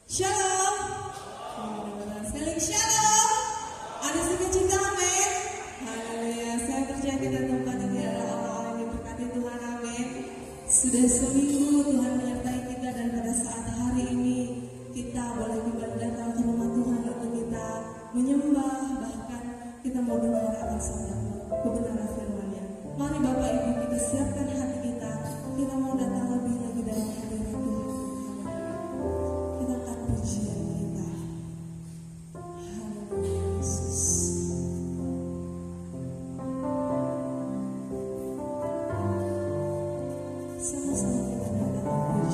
Shalom. Saling shalom. Ada sukacita, amin. Haleluya. Saya percaya kita tempat ini adalah orang-orang yang diberkati Tuhan, amin. Sudah seminggu Tuhan menyertai kita dan pada saat hari ini kita boleh kembali datang ke rumah Tuhan untuk kita menyembah, bahkan kita mau dengar akan sabda kebenaran firman-Nya. Mari Bapak Ibu kita siapkan hati kita. Kita mau datang lebih lagi dalam hadirat Tuhan. Kita angkat pujian kita. Haleluya Yesus. Sama-sama kita datang pujian.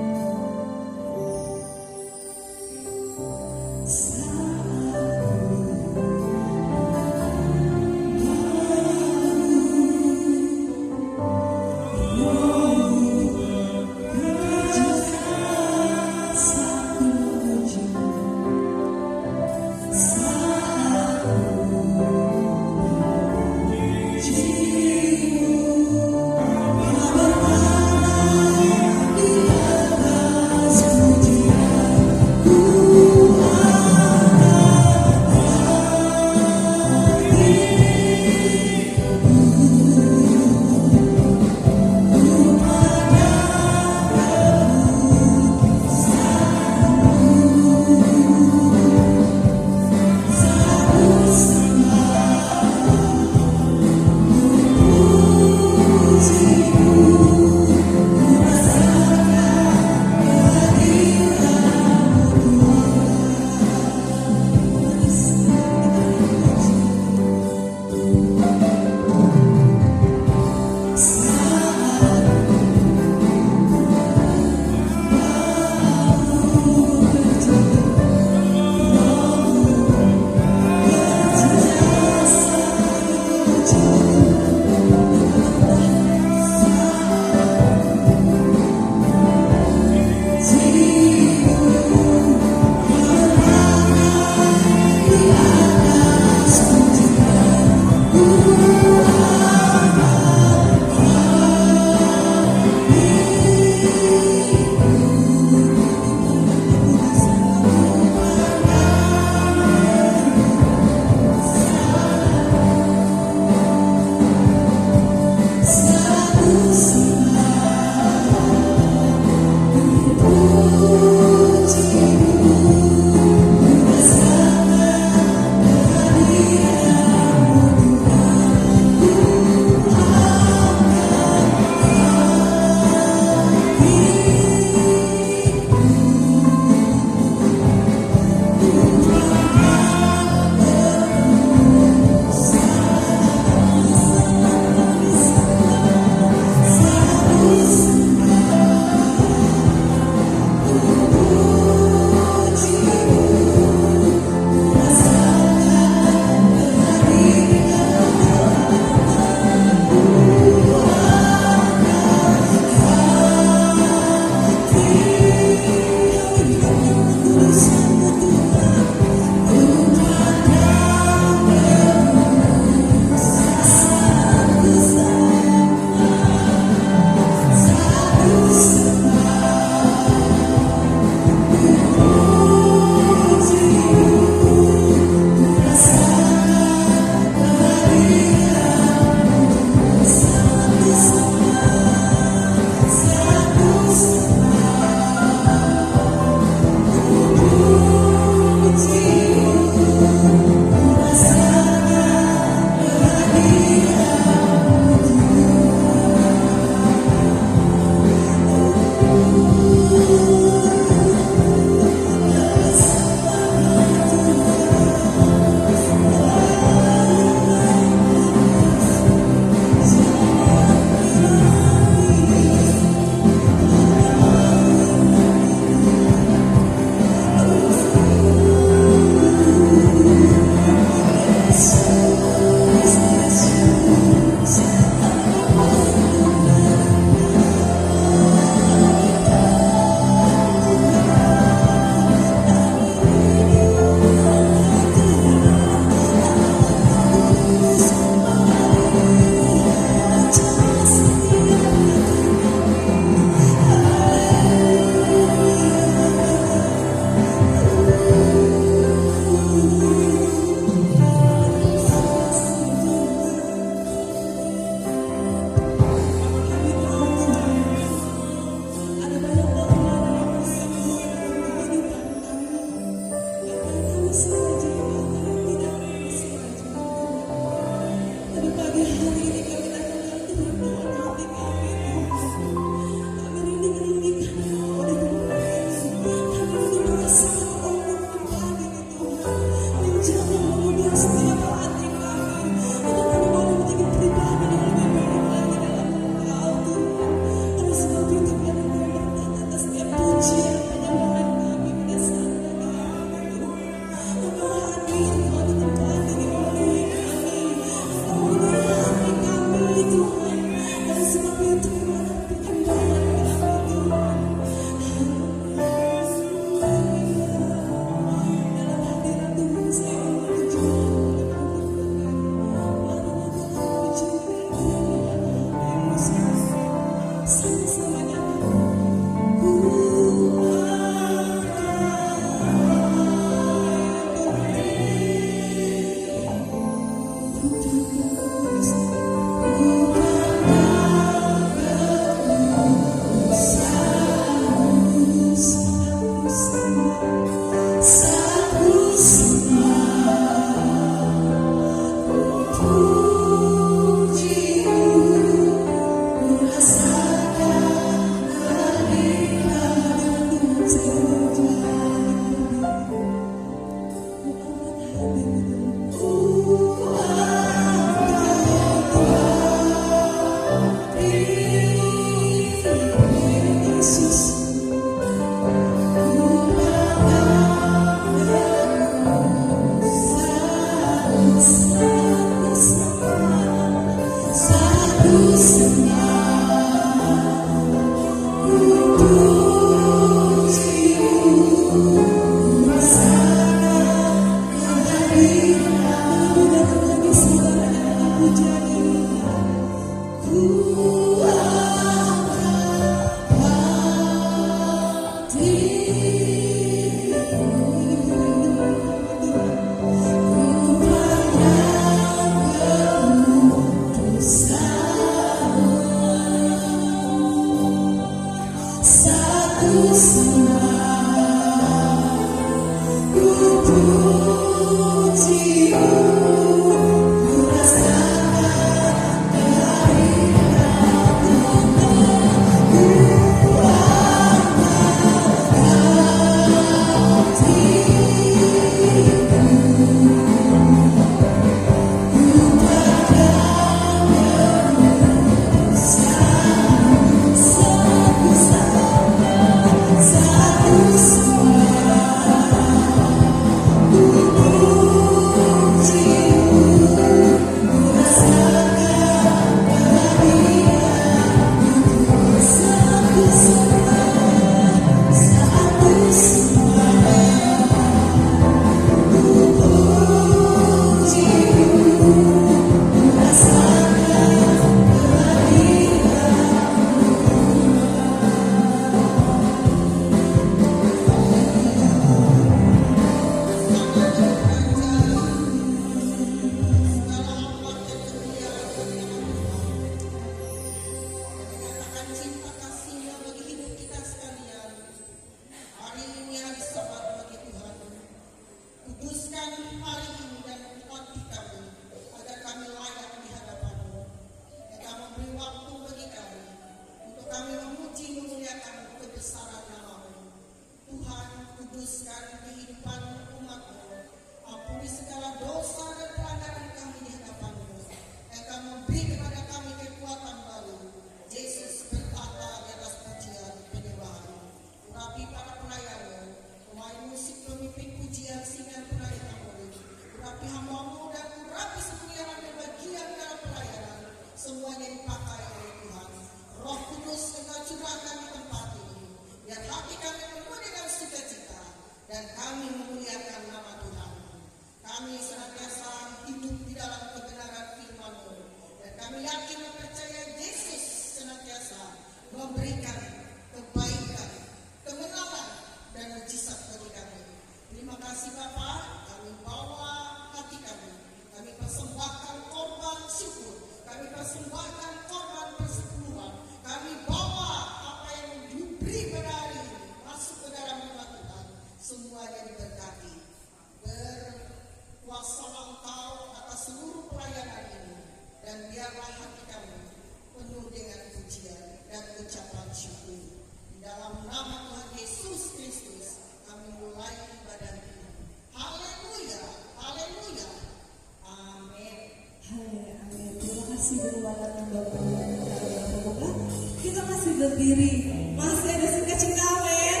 Kita masih berdiri, masih ada sukacita, amin.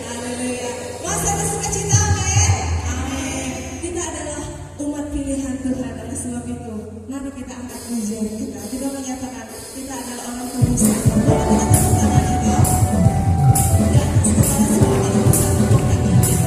Haleluya. Masih ada sukacita, amin. Amin. Kita adalah umat pilihan Tuhan, oleh sebab itu mari kita angkat pujian kita. Kita menyatakan kita adalah orang pemisah. Boleh kita tepuk tangan itu? Ya, sekarang semua kita bisa tepuk tangan kita.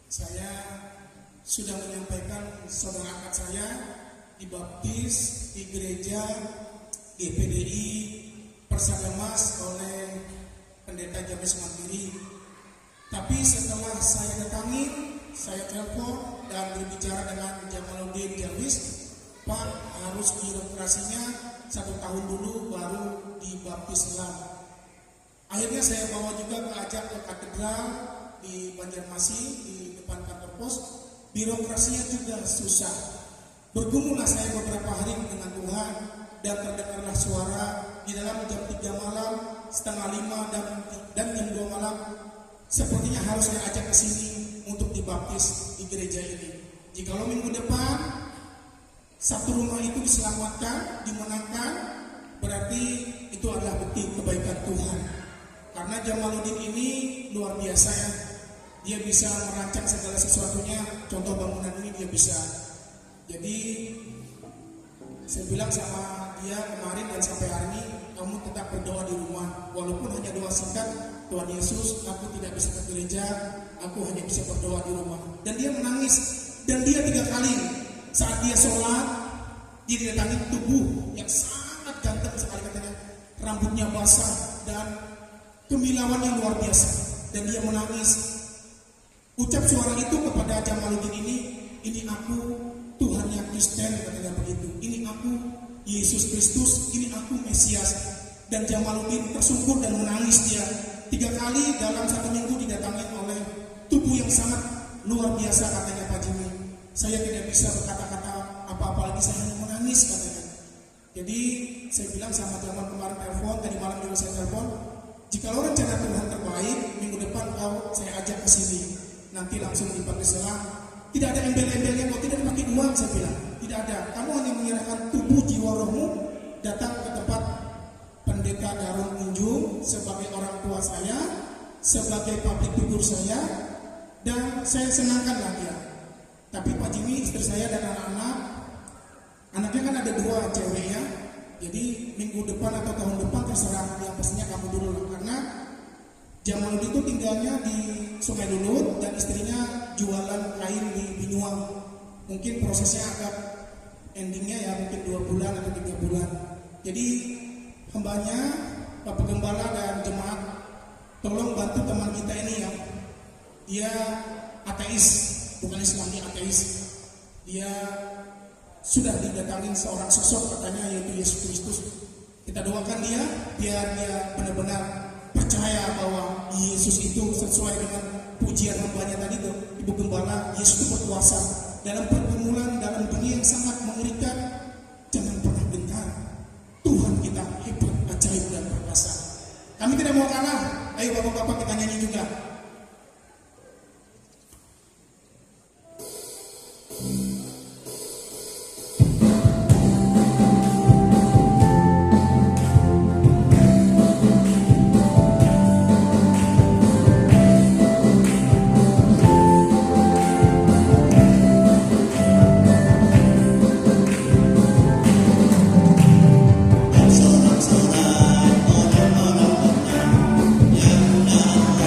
Saya sudah menyampaikan saudara angkat saya dibaptis di gereja GPDI Persadamas oleh Pendeta James Mandiri. Tapi setelah saya datangi, saya telepon dan berbicara dengan Jamaluddin Jamis, Pak, harus birokrasinya 1 tahun dulu baru dibaptis ulang. Akhirnya saya bawa juga ke ajak ke katedral di Banjarmasin di depan kantor pos, birokrasinya juga susah. Bergumullah saya beberapa hari dengan Tuhan, dan terdengarlah suara di dalam jam 3 malam, setengah 5 dan jam 2 malam. Sepertinya harus saya ajak ke sini untuk dibaptis di gereja ini. Jikalau minggu depan satu rumah itu diselamatkan, dimenangkan, berarti itu adalah bukti kebaikan Tuhan. Karena Jamaluddin ini luar biasa ya. Dia bisa merancang segala sesuatunya. Contoh bangunan ini dia bisa. Jadi saya bilang sama dia kemarin dan sampai hari ini, kamu tetap berdoa di rumah. Walaupun hanya doa singkat, Tuhan Yesus, aku tidak bisa ke gereja, aku hanya bisa berdoa di rumah. Dan dia menangis. Dan dia 3 kali saat dia sholat, dia didatangi tubuh yang sangat ganteng sekali katanya. Rambutnya basah dan kemilauan yang luar biasa. Dan dia menangis. Ucap suara itu kepada Jamaluddin ini aku Tuhannya Kristen, katanya begitu. Ini aku Yesus Kristus, ini aku Mesias. Dan Jamaluddin tersungkur dan menangis dia. 3 kali dalam 1 minggu didatangi oleh tubuh yang sangat luar biasa, katanya Pak Jimmy. Saya tidak bisa berkata-kata apa-apa lagi, saya hanya menangis, katanya. Jadi saya bilang sama teman kemarin telepon, tadi malam juga saya telepon, jikalau rencana Tuhan terbaik, minggu depan saya ajak ke sini. Nanti langsung dipakai selang. Tidak ada embel-embelnya, kok tidak dipakai uang, saya bilang. Tidak ada. Kamu hanya menyerahkan tubuh jiwa rohmu, datang ke tempat Pendeta Darun Unjung sebagai orang tua saya, sebagai public figure saya, dan saya senangkanlah dia. Tapi Pak Jimmy, istri saya dan anak-anak, anaknya kan ada 2 cewek ya. Jadi minggu depan atau tahun depan terserah, yang pastinya kamu dulu lah. Karena Jamaluddin itu tinggalnya di Sungai Lulut dan istrinya jualan kain di Binuang. Mungkin prosesnya agak endingnya ya mungkin 2 bulan atau 3 bulan. Jadi hambanya, Bapak Gembala dan jemaat, tolong bantu teman kita ini ya. Dia ateis, bukan Islam, dia ateis. Dia sudah didatangin seorang sosok katanya yaitu Yesus Kristus. Kita doakan dia biar dia benar-benar percaya bahwa Yesus itu sesuai dengan pujian hambanya tadi tuh, Ibu Gembala, Yesus itu berkuasa. Dalam pergumulan, dalam dunia yang sangat mengerikan, jangan pernah gentar. Tuhan kita hebat, ajaib dan perkasa. Kami tidak mau kalah. Ayo bapak-bapak kita nyanyi juga.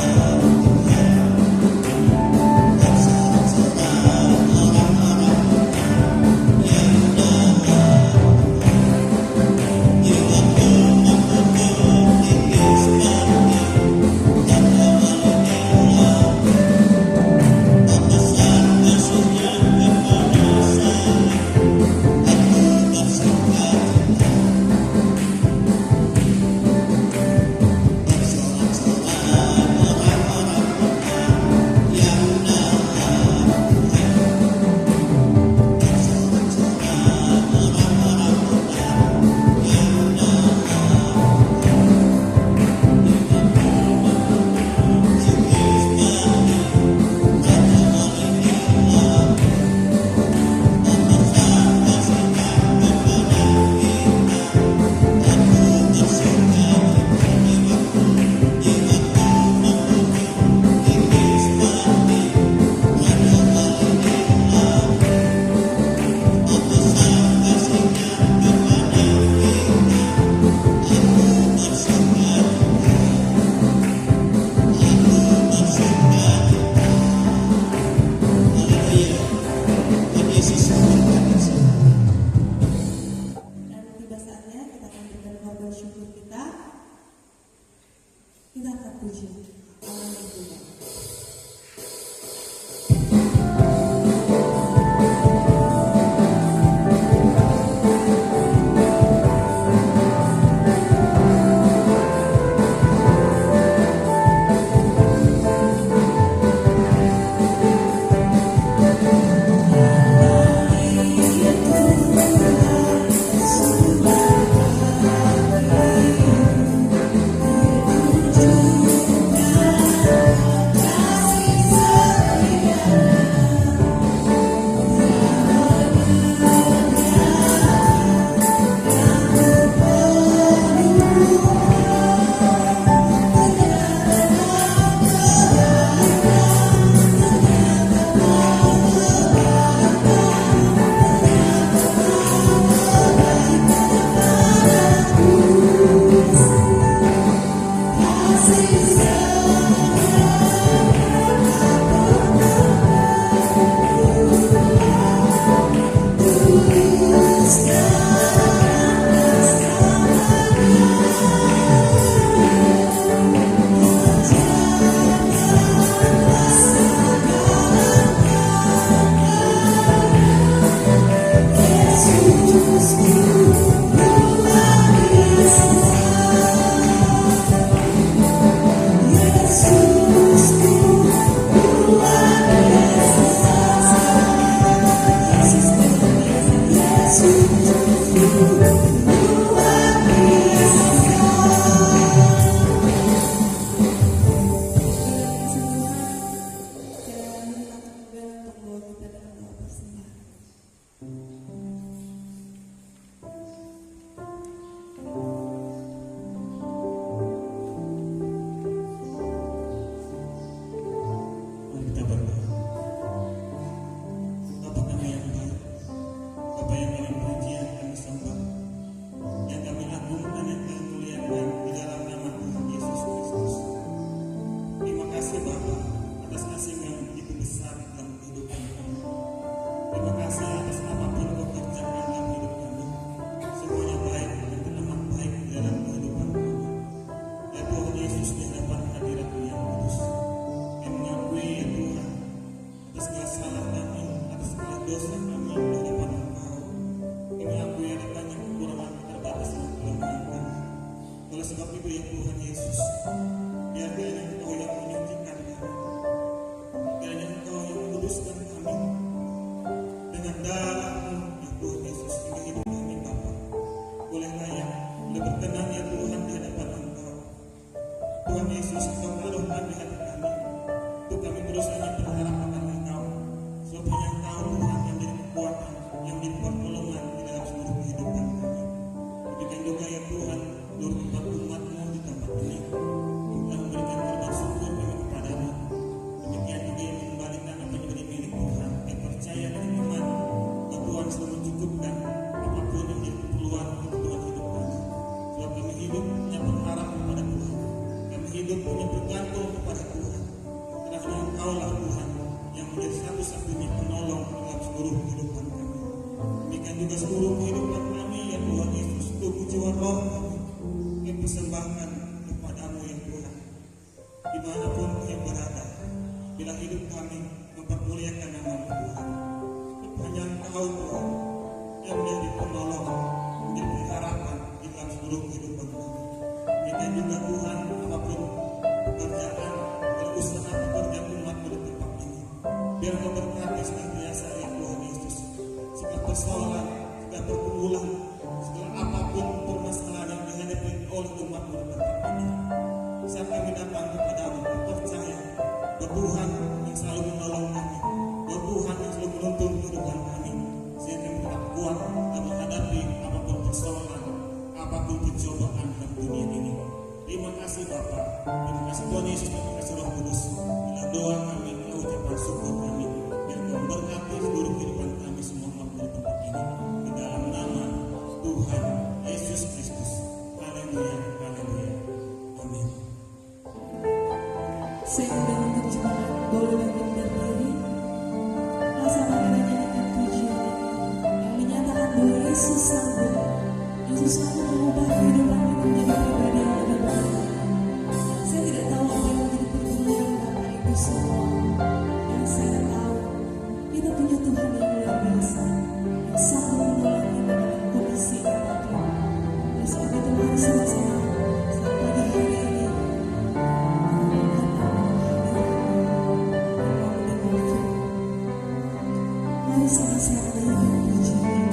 Orang-orang yang datang kasih atas apapun kau kerjakan dalam hidup kami. Semuanya baik dan teramat baik di dalam kehidupan kami. Ya Tuhan Yesus, di hadapan hadirat-Mu yang kudus, kami mengakui ya Tuhan atas segala salah kami, atas segala dosa kami di hadapan Engkau. Kami mengakui ada banyak kekurangan, keterbatasan, dan kelemahan kami. Oleh sebab itu ya Tuhan Yesus, biar kiranya Engkau yang menyucikan kami, kiranya Engkau yang menguduskan kami dengan darah-Mu ya Tuhan Yesus, hingga hidup kami Bapa boleh layak, boleh berkenan ya Tuhan di hadapan Engkau. Tuhan Yesus, Engkau taruhkan di hati kami untuk kami terus hanya berharap akan Engkau, sebab hanya Engkau Tuhan yang menjadi kekuatan, yang menjadi pertolongan di dalam seluruh kehidupan kami. Demikian juga ya Tuhan, seluruh umat-Mu di tempat ini, yang telah memberikan korban syukur kami kepadamu. Demikian juga yang mengembalikan apa yang menjadi milik Tuhan, yang percaya dan iman bahwa Tuhan selalu mencukupkan apapun yang menjadi keperluan kebutuhan hidup kami. Sebab kami hidup punya berharap kepada Tuhan, kami hidup punya bergantung kepada Tuhan, karena hanya Engkau lah Tuhan yang menjadi satu-satunya penolong dalam seluruh kehidupan kami. Demikian juga seluruh kehidupan kami ya Tuhan Yesus, tubuh jiwa roh kami persembahkan kepadamu ya Tuhan. Dimanapun kami berada, bila hidup kami mempermuliakan nama-Mu Tuhan, hanya Engkau Tuhan yang menjadi penolong, menjadi pengharapan di dalam seluruh kehidupan kami. Demikian juga Tuhan, apapun pekerjaan dan usaha pekerjaan umat-Mu di tempat ini, biar Kau berkati senantiasa ya Tuhan Yesus. Segala persoalan, segala pergumulan, segala apapun permasalahan yang dihadapi oleh umat-Mu di tempat ini, saat kami datang kepadamu, percaya bahwa Tuhan yang selalu menolong kami, bahwa Tuhan yang selalu menuntun kehidupan kami, sehingga kami tetap kuat dalam menghadapi apapun persoalan, apapun pencobaan dalam dunia ini. Terima kasih Bapa, terima kasih Tuhan Yesus, terima kasih Roh Kudus. Bila doa kami, bila ucapan syukur kami, biar Kau memberkati seluruh kehidupan kami semua umat di tempat ini. Di dalam nama Tuhan Yesus Kristus. Haleluya, haleluya. Amin. Saya undang untuk jemaat boleh bangkit berdiri. Sama-sama kita nyanyikan pujian yang menyatakan bahwa Yesus sanggup. Yesus sanggup mengubah kehidupan kita menjadi pribadi yang lebih baik. Saya tidak tahu apa yang menjadi pergumulan Bapak Ibu semua. Yang saya tahu, kita punya Tuhan yang luar biasa, yang sanggup menolong kita dalam kondisi apapun. Oleh sebab itu mari sama-sama saat pagi hari ini mari sama-sama nyanyikan pujian.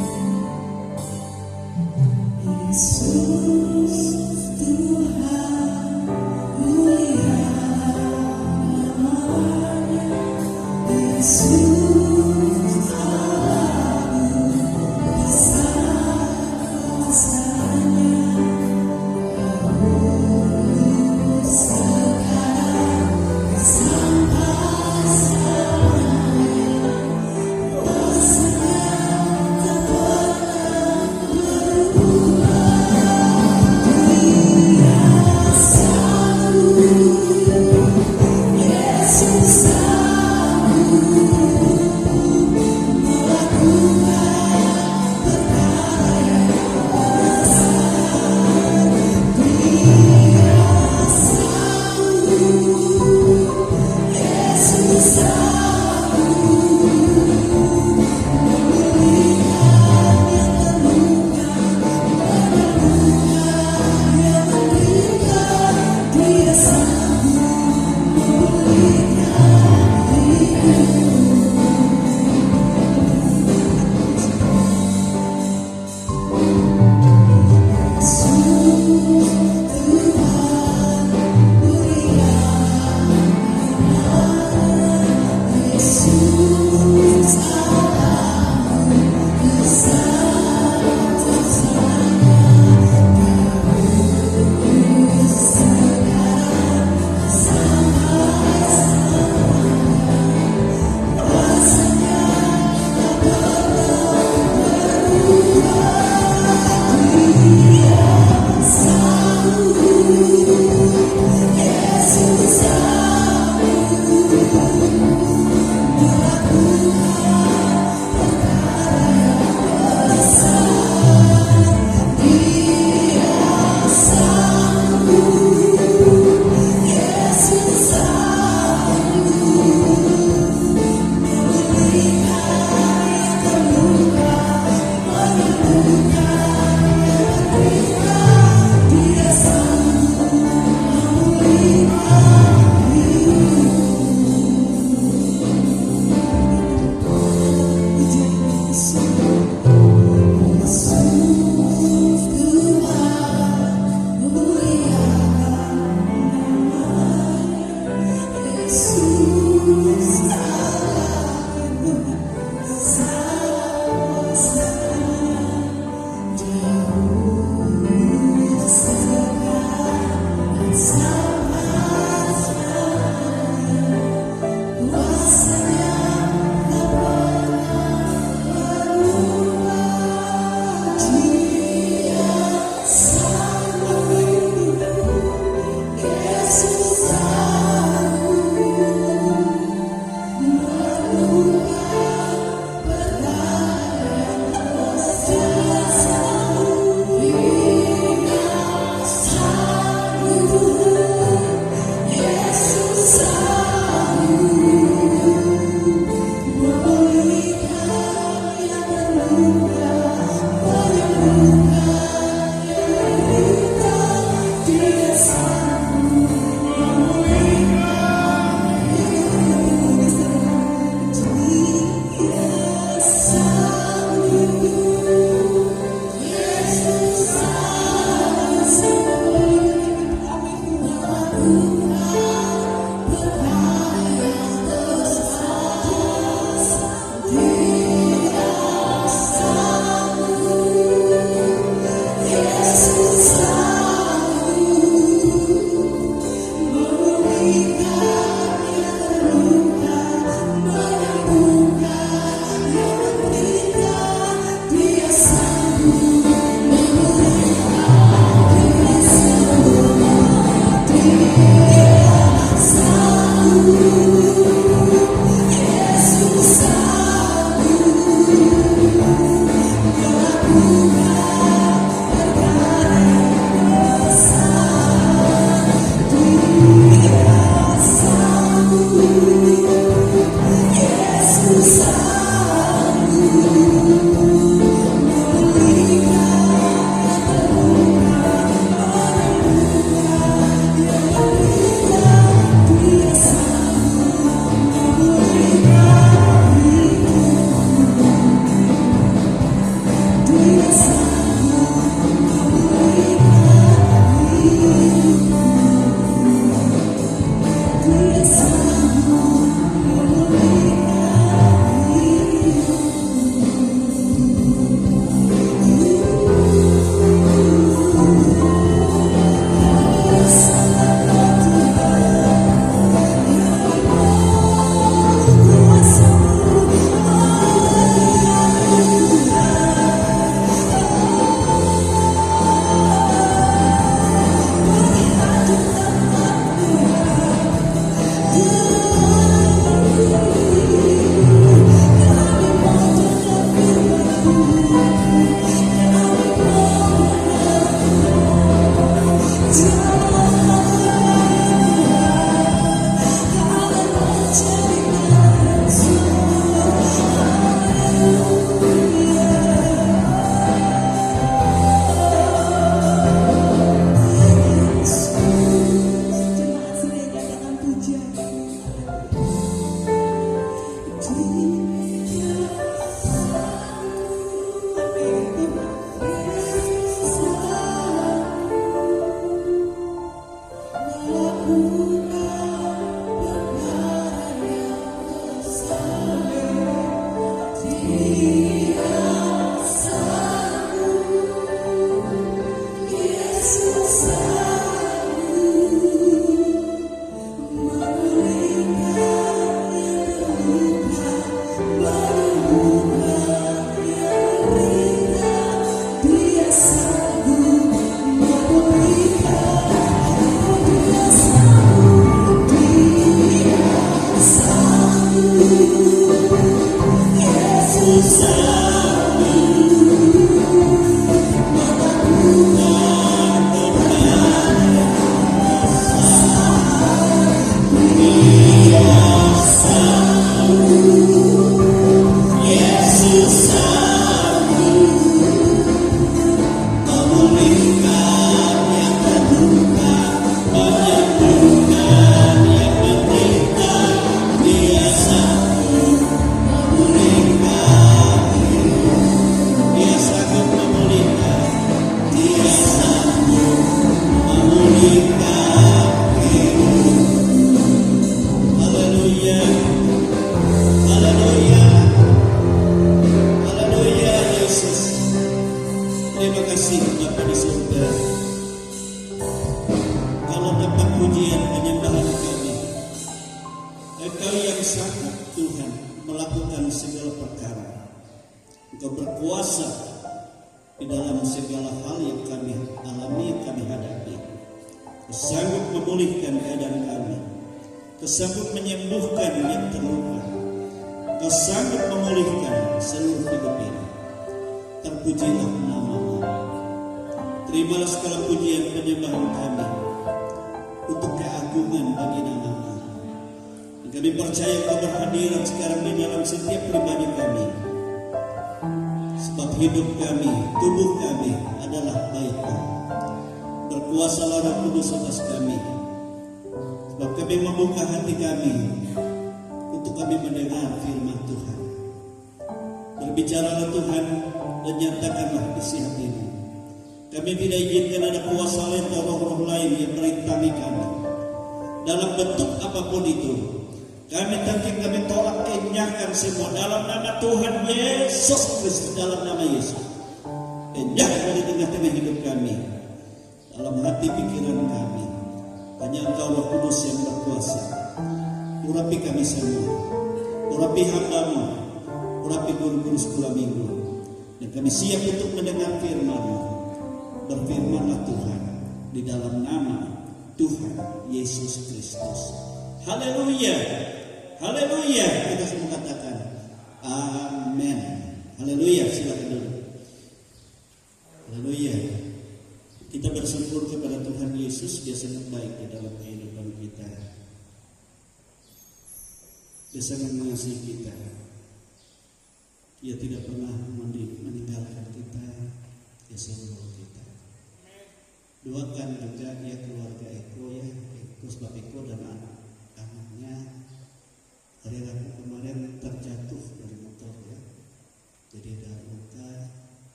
Yesus Tuhan mulia namanya, Yesus Allahku besar kuasanya, dahulu sekarang sampai selamanya, kuasanya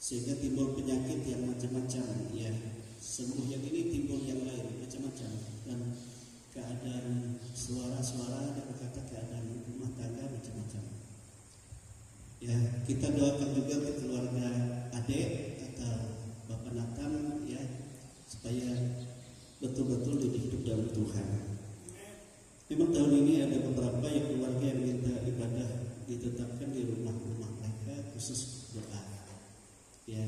Sehingga timbul penyakit yang macam-macam, ya. Sembuh yang ini timbul yang lain macam-macam, dan keadaan suara-suara dan kata keadaan rumah tangga macam-macam. Ya, kita doakan juga ke keluarga adik atau Bapak Nathan, ya, supaya betul-betul hidup dalam Tuhan. Memang tahun ini ada beberapa yang keluarga yang minta ibadah ditetapkan di rumah-rumah mereka khusus doa. Ya,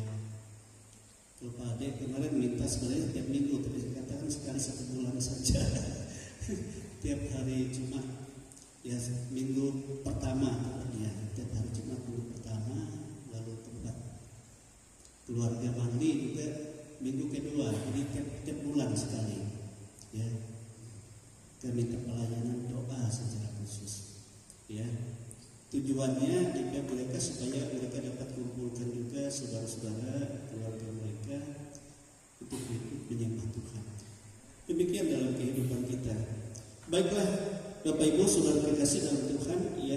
kalau Pak Ade kemarin minta sebenarnya tiap minggu, tapi saya katakan sekali 1 bulan saja. Tiap hari Jumat, ya minggu pertama, ya tiap hari Jumat minggu pertama, lalu tempat keluarga mandi juga minggu kedua, jadi tiap bulan sekali. Ya, kami minta pelayanan doa saja. tujuannya jika mereka supaya mereka dapat kumpulkan juga saudara-saudara keluarga mereka untuk ikut menyembah Tuhan. Demikian dalam kehidupan kita. Baiklah Bapak Ibu saudara kekasih dalam Tuhan, ya.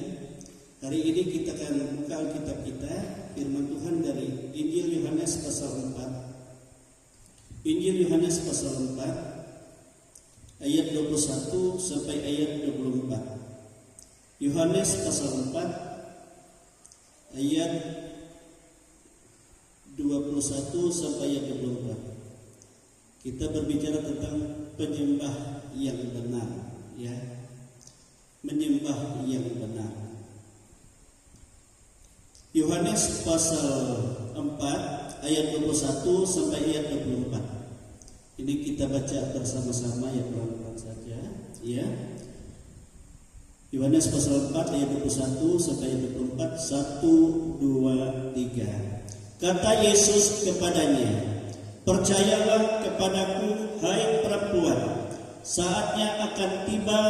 Hari ini kita akan buka Alkitab kita, firman Tuhan dari Injil Yohanes pasal 4. Injil Yohanes pasal 4 ayat 21 sampai ayat 24. Yohanes pasal 4 ayat 21 sampai ayat 24. Kita berbicara tentang penyembah yang benar, ya. Menyembah yang benar. Yohanes pasal 4 ayat 21 sampai ayat 24. Ini kita baca bersama-sama ya, pelan-pelan saja, ya. Yohanes pasal 4 ayat 21 sampai ayat 24. 1, 2, 3. Kata Yesus kepadanya, percayalah kepadaku, hai perempuan, saatnya akan tiba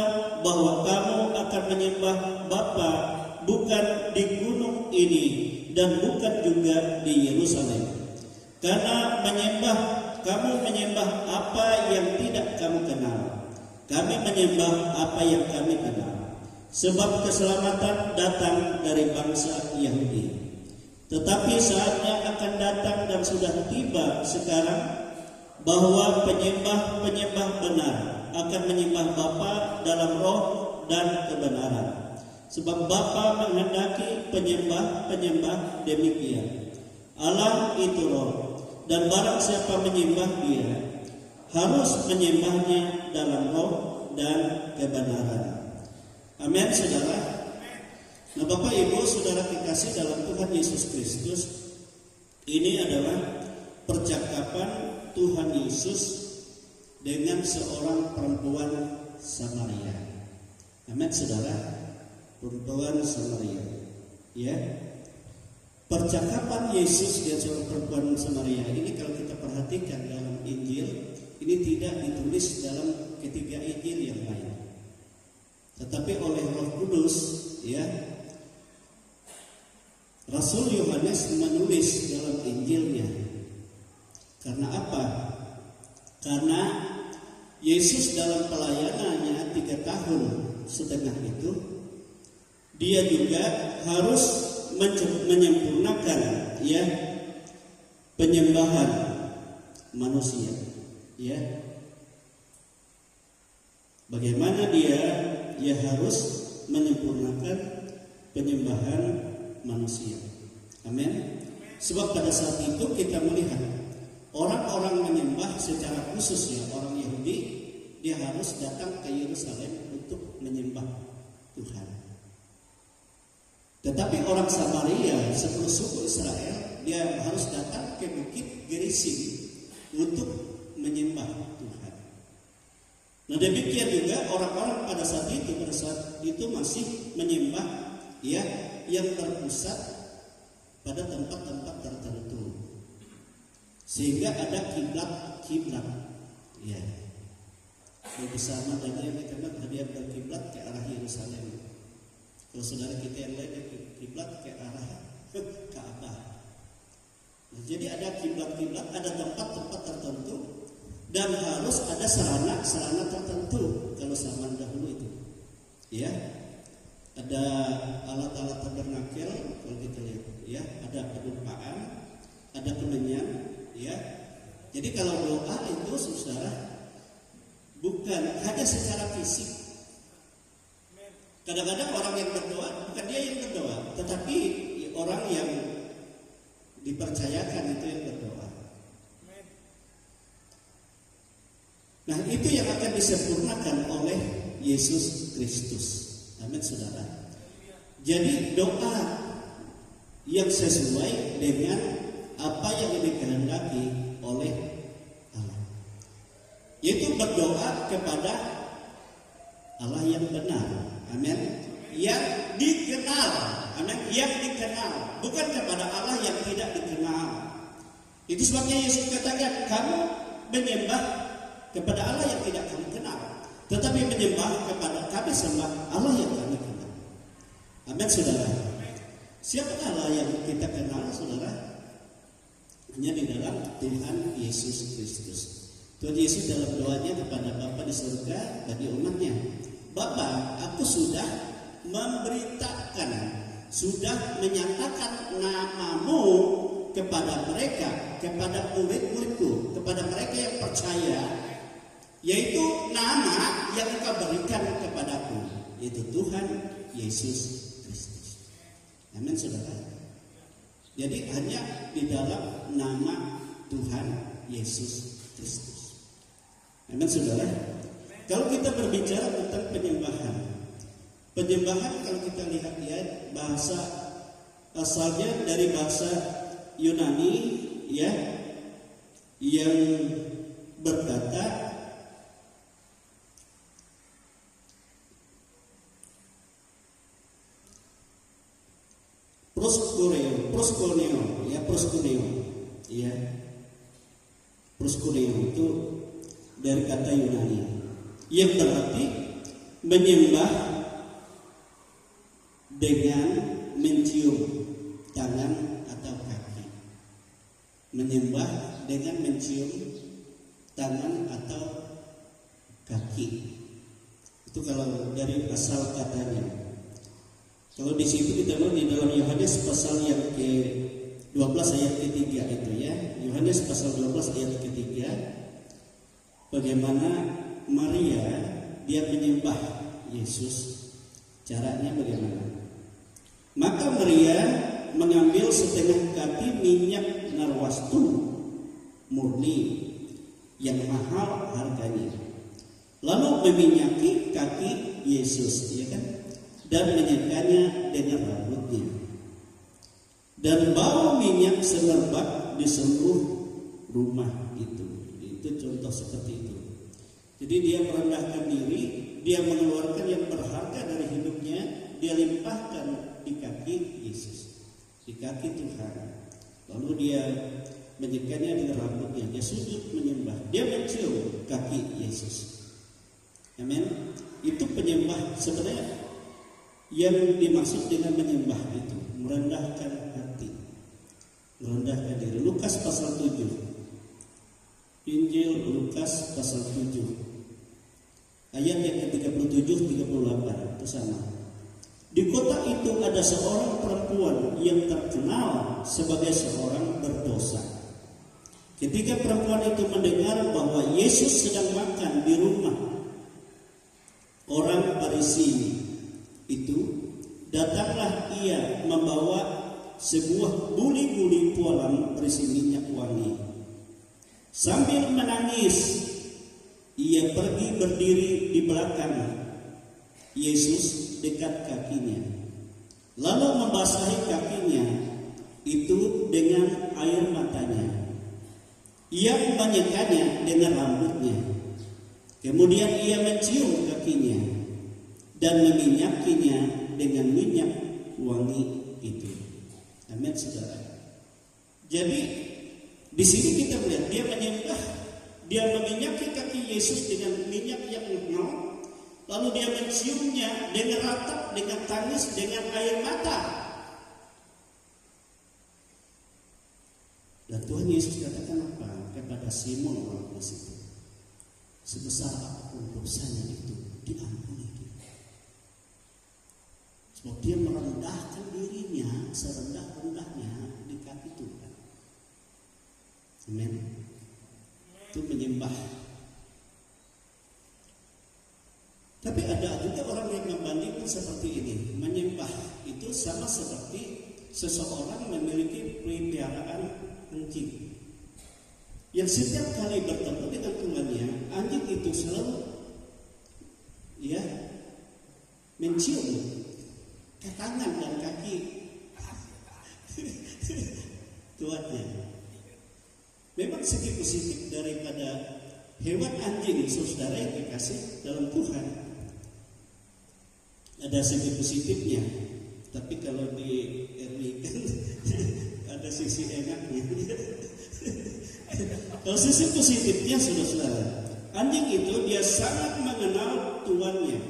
bahwa kamu akan menyembah Bapa bukan di gunung ini dan bukan juga di Yerusalem. Karena kamu menyembah apa yang tidak kamu kenal. Kami menyembah apa yang kami kenal. Sebab keselamatan datang dari bangsa Yahudi. Tetapi saatnya akan datang dan sudah tiba sekarang bahwa penyembah-penyembah benar akan menyembah Bapa dalam roh dan kebenaran. Sebab Bapa menghendaki penyembah-penyembah demikian. Allah itu roh, dan barang siapa menyembah Dia harus menyembahnya dalam roh dan kebenaran. Amin, saudara. Nah, Bapak Ibu saudara kekasih dalam Tuhan Yesus Kristus, ini adalah percakapan Tuhan Yesus dengan seorang perempuan Samaria. Amin, saudara. Perempuan Samaria, ya. Percakapan Yesus dengan seorang perempuan Samaria ini kalau kita perhatikan dalam Injil, ini tidak ditulis dalam ketiga Injil yang lain, tetapi oleh Roh Kudus, ya, Rasul Yohanes menulis dalam Injilnya. Karena apa? Karena Yesus dalam pelayanannya 3 tahun setengah itu, Dia juga harus menyempurnakan, ya, penyembahan manusia, ya. Bagaimana dia harus menyempurnakan penyembahan manusia. Amin. Sebab pada saat itu kita melihat orang-orang menyembah secara khusus, ya, orang Yahudi, dia harus datang ke Yerusalem untuk menyembah Tuhan. Tetapi orang Samaria, suku Israel, dia harus datang ke Bukit Gerizim untuk menyembah Tuhan. Nah, demikian juga orang-orang pada saat itu masih menyembah, ya, yang terpusat pada tempat-tempat tertentu. Sehingga ada kiblat, ya. Bersama dan yang dia berkiblat ke arah Yerusalem. Kalau saudara kita yang lain kiblat ke arah Ka'bah. Nah, jadi ada kiblat-kiblat, ada tempat-tempat tertentu, dan harus ada sarana tertentu kalau zaman dahulu itu. Ya, ada alat-alat tabernakel kalau kita lihat, ya, ada pedupaan, ada kemenyan, ya. Jadi kalau doa itu saudara bukan hanya secara fisik. Kadang-kadang orang yang berdoa bukan dia yang berdoa, tetapi orang yang dipercayakan itu yang berdoa. Nah, itu yang akan disempurnakan oleh Yesus Kristus. Amin, saudara. Jadi doa yang sesuai dengan apa yang dikehendaki oleh Allah, yaitu berdoa kepada Allah yang benar. Amin. Yang dikenal. Amin. Yang dikenal, bukan kepada Allah yang tidak dikenal. Itu sebabnya Yesus katakan, kamu menyembah kepada Allah yang tidak kamu kenal, tetapi menyembah kepada kami sembah Allah yang kami kenal. Amin, saudara. Siapa Allah yang kita kenal, saudara? Hanya di dalam Tuhan Yesus Kristus. Tuhan Yesus dalam doanya kepada Bapa di surga bagi umatnya, Bapa, aku sudah memberitakan, sudah menyatakan namamu kepada mereka, kepada murid-muridku, kepada mereka yang percaya, yaitu nama yang engkau berikan kepadaku, yaitu Tuhan Yesus Kristus. Amin, saudara. Jadi hanya di dalam nama Tuhan Yesus Kristus. Amin, saudara. Kalau kita berbicara tentang penyembahan kalau kita lihat ya, bahasa asalnya dari bahasa Yunani ya, yang berkata proskuneo itu dari kata Yunani yang berarti menyembah dengan mencium tangan atau kaki. Menyembah dengan mencium tangan atau kaki. Itu kalau dari asal katanya. Kalau di situ kita lihat di dalam Yohanes pasal yang ke-12 ayat ketiga itu ya. Yohanes pasal 12 ayat ketiga. Bagaimana Maria dia menyembah Yesus. Caranya bagaimana? Maka Maria mengambil setengah kati minyak narwastu murni yang mahal harganya, lalu meminyaki kaki Yesus, ya kan? Dan menyekanya dengan rambutnya. Dan bau minyak semerbak di seluruh rumah itu. Itu contoh seperti itu. Jadi dia merendahkan diri, dia mengeluarkan yang berharga dari hidupnya, dia limpahkan di kaki Yesus, di kaki Tuhan. Lalu dia menyekanya dengan rambutnya, dia sujud menyembah, dia mencium kaki Yesus. Amin. Itu penyembah sebenarnya. Yang dimaksud dengan menyembah itu merendahkan hati, merendahkan diri. Lukas pasal 7, Injil Lukas pasal 7 ayat yang ke-37-38 itu sama. Di kota itu ada seorang perempuan yang terkenal sebagai seorang berdosa. Ketika perempuan itu mendengar bahwa Yesus sedang makan di rumah orang Farisi itu, datanglah ia membawa sebuah buli-buli pualam berisi minyak wangi. Sambil menangis, ia pergi berdiri di belakang Yesus dekat kakinya, lalu membasahi kakinya itu dengan air matanya. Ia menyekanya dengan rambutnya. Kemudian ia mencium kakinya dan meminyakinya dengan minyak wangi itu. Amin, saudara. Jadi di sini kita melihat dia menyembah, dia meminyaki kaki Yesus dengan minyak yang mahal, lalu dia menciumnya dengan ratap, dengan tangis, dengan air mata. Dan Tuhan Yesus katakan apa kepada Simon orang di situ? Sebesar apapun dosanya itu diampuni. Sebab dia merendahkan dirinya serendah-rendahnya di kaki Tuhan. Amin. Itu menyembah. Tapi ada juga orang yang membandingkan seperti ini. Menyembah itu sama seperti seseorang memiliki peliharaan anjing, yang setiap kali bertemu dengan tuannya, anjing itu selalu ya mencium ke tangan dan kaki tuannya. Memang segi positif daripada hewan anjing, saudara yang dikasih dalam Tuhan, ada segi positifnya. Tapi kalau di RW kan ada sisi enaknya. Kalau sisi positifnya, saudara, anjing itu dia sangat mengenal tuannya,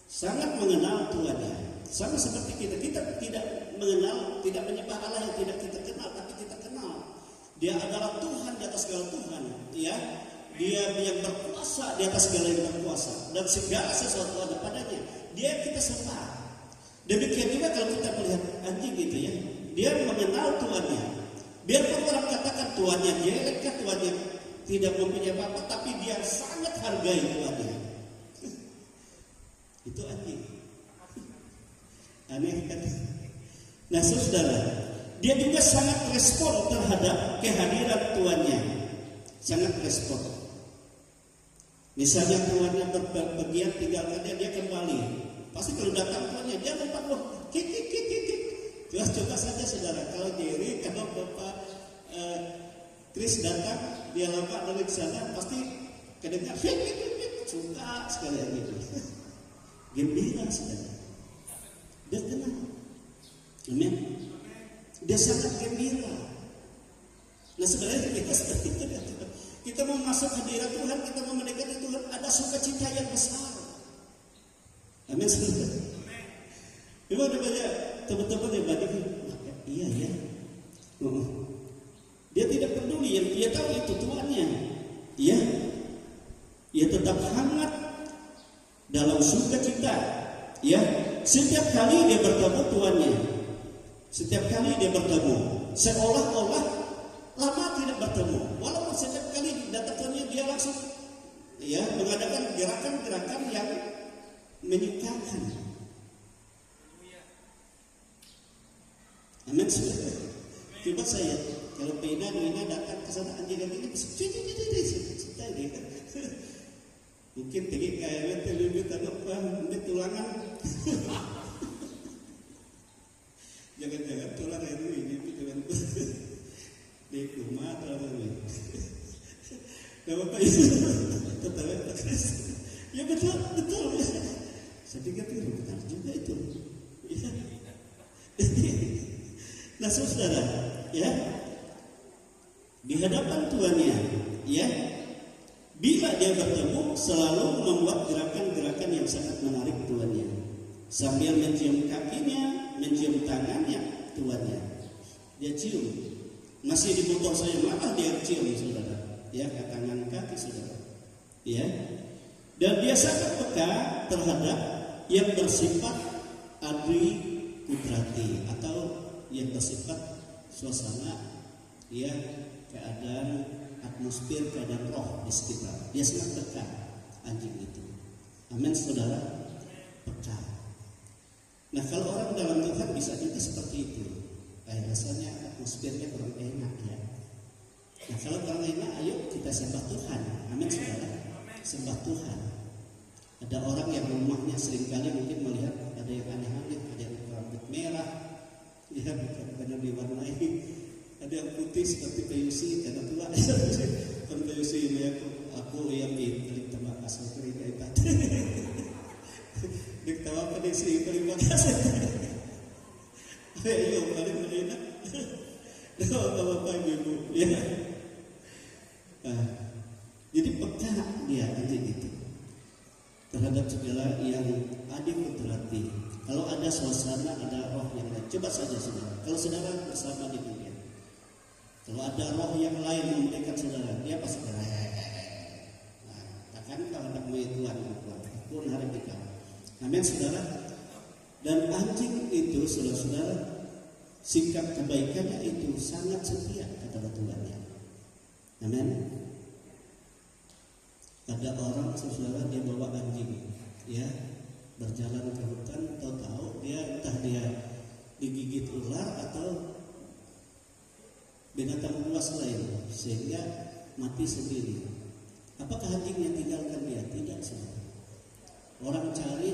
sangat mengenal tuannya. Sama seperti kita tidak mengenal, tidak menyembah Allah yang tidak kita kenal, tapi kita kenal. Dia adalah Tuhan di atas segala Tuhan, ya. Dia yang berkuasa di atas segala yang berkuasa, dan segala sesuatu ada padanya. Dia kita sembah. Demikian juga kalau kita melihat anjing gitu ya, dia mengenal tuannya. Biarpun orang katakan tuannya jelek, tuannya tidak mempunyai apa-apa, tapi dia sangat hargai tuannya. Itu anjing. Aneh kan? Nah saudara, dia juga sangat respon terhadap kehadiran tuannya. Sangat respon. Misalnya tuannya berpergian tinggalkan dia kembali. Pasti kalau datang tuannya dia lompat loh, kik. Coba saja saudara, kalau Jerry, kalau Bapak Chris datang, dia lompat dari sana, pasti kedengar suka sekali gitu. Gembira saudara. Dia tenang. Amin. Dia sangat gembira. Nah sebenarnya kita seperti itu. Kita mau masuk hadirat Tuhan, kita mau mendekati Tuhan, ada sukacita yang besar. Amin. Memang ada banyak teman-teman yang banyak. Iya ya. Dia tidak peduli, yang dia tahu itu tuannya. Iya. Ia tetap hangat dalam sukacita. Ya, setiap kali dia bertemu tuannya, setiap kali dia bertemu, seolah-olah lama tidak bertemu. Walaupun setiap kali datang tuannya dia langsung, ya, mengadakan gerakan-gerakan yang menyukakan. Amin. Coba saya, kalau Pina datang ke sana anjing ini, mungkin pergi kayak lebih tanpa tulangan. Jangan-jangan tulang ini dengan di rumah atau apa? Gak apa-apa itu. Tetap ya betul. Saya pikir itu benar juga itu. Ya. Nah saudara, ya, di hadapan tuannya, ya, bila dia bertemu selalu membuat gerakan-gerakan yang sangat menarik tuannya, sambil mencium kakinya, mencium tangannya tuannya. Dia cium, masih di motor saya malah dia cium saudara, ya, ke tangan kaki saudara, ya. Dan dia sangat peka terhadap yang bersifat adri kudrati atau yang bersifat suasana, ya, keadaan atmosfer, keadaan roh di sekitar. Dia sangat peka anjing itu. Amin saudara, peka. Nah kalau orang dalam Tuhan bisa juga seperti itu. Rasanya atmosfernya kurang enak ya. Nah kalau kurang enak, ayo kita sembah Tuhan. Amin saudara, sembah Tuhan. Ada orang yang rumahnya seringkali mungkin melihat ada yang aneh-aneh, ada yang rambut merah, ya bukan karena diwarnai, ada yang putih seperti peyusi karena tua. Kan peyusi ini aku yang paling tambah asal kering kayak tadi. Diktawa pada si terima kasih. Ayo paling enak. Bapak ibu ya. Jadi peka dia anjing itu terhadap segala yang adikudrati. Kalau ada suasana, ada roh yang lain, coba saja saudara. Kalau saudara bersama di dunia, kalau ada roh yang lain yang mendekat saudara, dia pasti nah, takkan kalau hendak Tuhan pun hari kita. Amin saudara. Dan anjing itu saudara-saudara, sikap kebaikannya itu sangat setia kepada Tuhannya. Amin. Ada orang saudara dia bawa anjing, ya, berjalan ke hutan, tahu-tahu dia entah dia digigit ular atau binatang buas lain sehingga mati sendiri. Apakah anjingnya tinggalkan dia? Tidak saudara. Orang cari,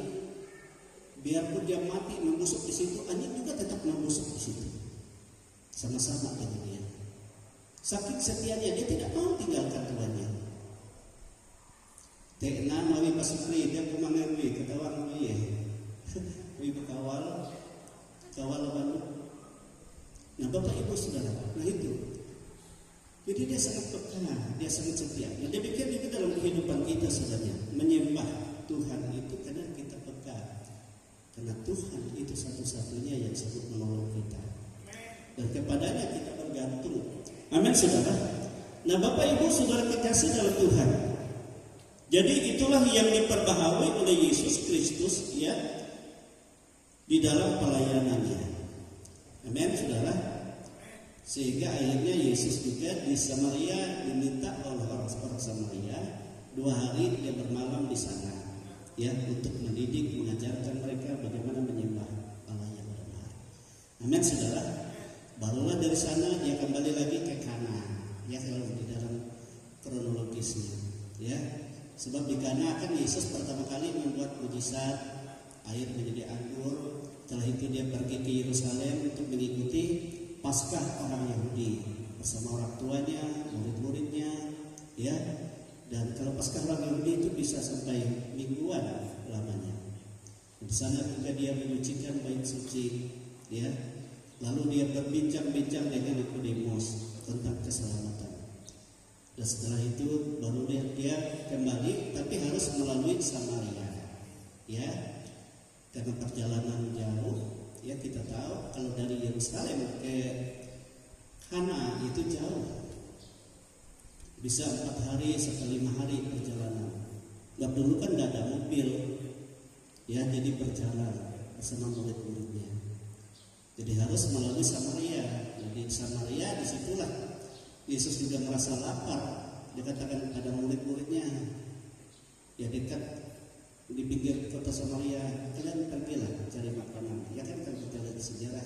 biarpun dia mati membusuk di situ, anjing juga tetap membusuk di situ. Sama-sama dengan dia. Saking setianya dia tidak mau tinggalkan tuannya. Tekna mawi pasukri dia kumangan wi ketawang wi ya. Wi kawal Bandung. Nah Bapak Ibu Saudara, nah itu. Jadi dia sangat peka, dia sangat setia. Nah demikian juga dalam kehidupan kita sebenarnya, menyembah Tuhan itu karena kita peka. Karena Tuhan itu satu-satunya yang sanggup menolong kita. Dan kepadanya kita bergantung. Amin, saudara. Nah, Bapak Ibu Saudara kekasih dalam Tuhan. Jadi itulah yang diperbaharui oleh Yesus Kristus ya di dalam pelayanannya. Amin, saudara. Sehingga akhirnya Yesus juga di Samaria diminta oleh orang Samaria 2 hari dia bermalam di sana ya untuk mendidik, mengajarkan mereka bagaimana menyembah Allah yang benar. Amin, saudara. Barulah dari sana dia kembali lagi ke Kana ya kalau di dalam kronologisnya ya. Sebab di Kana kan Yesus pertama kali membuat mujizat air menjadi anggur. Setelah itu dia pergi ke Yerusalem untuk mengikuti Paskah orang Yahudi bersama orang tuanya, murid-muridnya, ya. Dan kalau Paskah orang Yahudi itu bisa sampai mingguan lamanya. Di sana juga dia menyucikan bait suci, ya. Lalu dia berbincang-bincang dengan Nikodemus tentang keselamatan. Dan setelah itu baru dia kembali, tapi harus melalui Samaria, ya. Karena perjalanan jauh, ya kita tahu kalau dari Yerusalem ke Kana itu jauh, bisa 4 hari sampai 5 hari perjalanan. Gak dulu kan gak ada mobil, ya jadi berjalan bersama murid-muridnya. Jadi harus melalui Samaria. Jadi Samaria disitulah Yesus juga merasa lapar. Dia katakan pada murid-muridnya, ya dekat di pinggir kota Samaria, kalian pergilah cari makanan. Ya kan kalau kita lihat sejarah.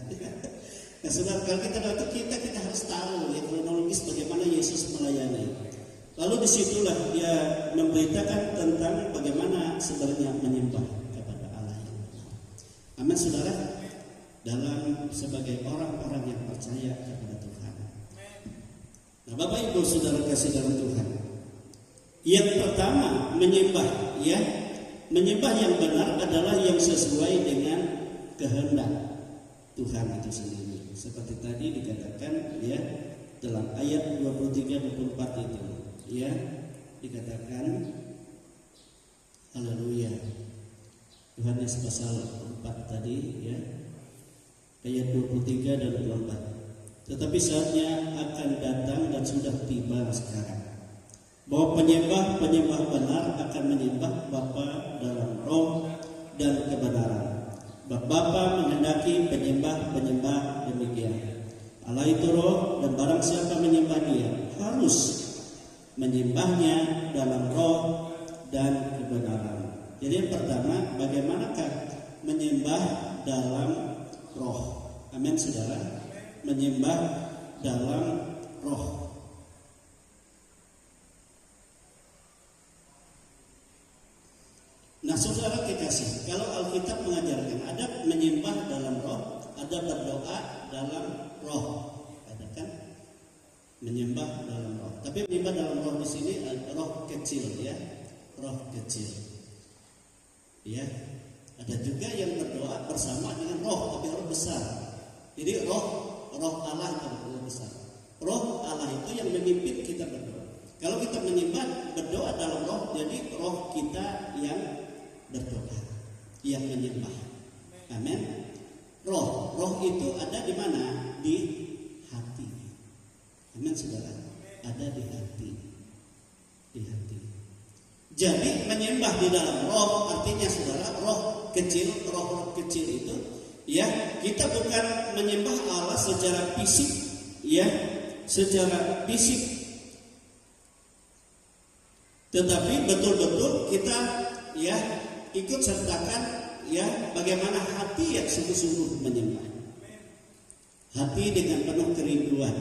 Nah, saudara, kalau kita harus tahu ya kronologis bagaimana Yesus melayani. Lalu disitulah dia memberitakan tentang bagaimana sebenarnya menyembah kepada Allah yang benar. Amin, saudara. Dalam sebagai orang-orang yang percaya kepada Tuhan. Nah, Bapak Ibu Saudara kasih dalam Tuhan. Yang pertama menyembah, ya. Menyembah yang benar adalah yang sesuai dengan kehendak Tuhan itu sendiri. Seperti tadi dikatakan ya dalam ayat 23-24 itu, ya dikatakan haleluya. Yohanes pasal 4 tadi ya ayat 23 dan 24. Tetapi saatnya akan datang dan sudah tiba sekarang bahwa penyembah benar akan menyembah Bapa dalam roh dan kebenaran. Bapa menghendaki penyembah demikian. Allah itu roh dan barang siapa menyembah Dia harus menyembahnya dalam roh dan kebenaran. Jadi yang pertama, bagaimanakah menyembah dalam roh? Amin, saudara. Menyembah dalam roh. Nah, saudara kekasih, kalau Alkitab mengajarkan ada menyembah dalam roh, ada berdoa dalam roh, ada kan? Menyembah dalam roh. Tapi menyembah dalam roh di sini roh kecil, ya, roh kecil. Ya, ada juga yang berdoa bersama dengan roh, tapi roh besar. Jadi roh Allah itu roh besar. Roh Allah itu yang memimpin kita berdoa. Kalau kita menyembah berdoa dalam roh, jadi roh kita yang berdoa, yang menyembah. Amin. Roh itu ada di mana? Di hati. Amin, saudara. Ada di hati. Di hati. Jadi menyembah di dalam roh artinya, saudara, roh kecil itu, ya kita bukan menyembah Allah secara fisik, ya, secara fisik, tetapi betul-betul kita, ya, ikut sertakan ya bagaimana hati yang sungguh-sungguh menyembah. Hati dengan penuh kerinduan.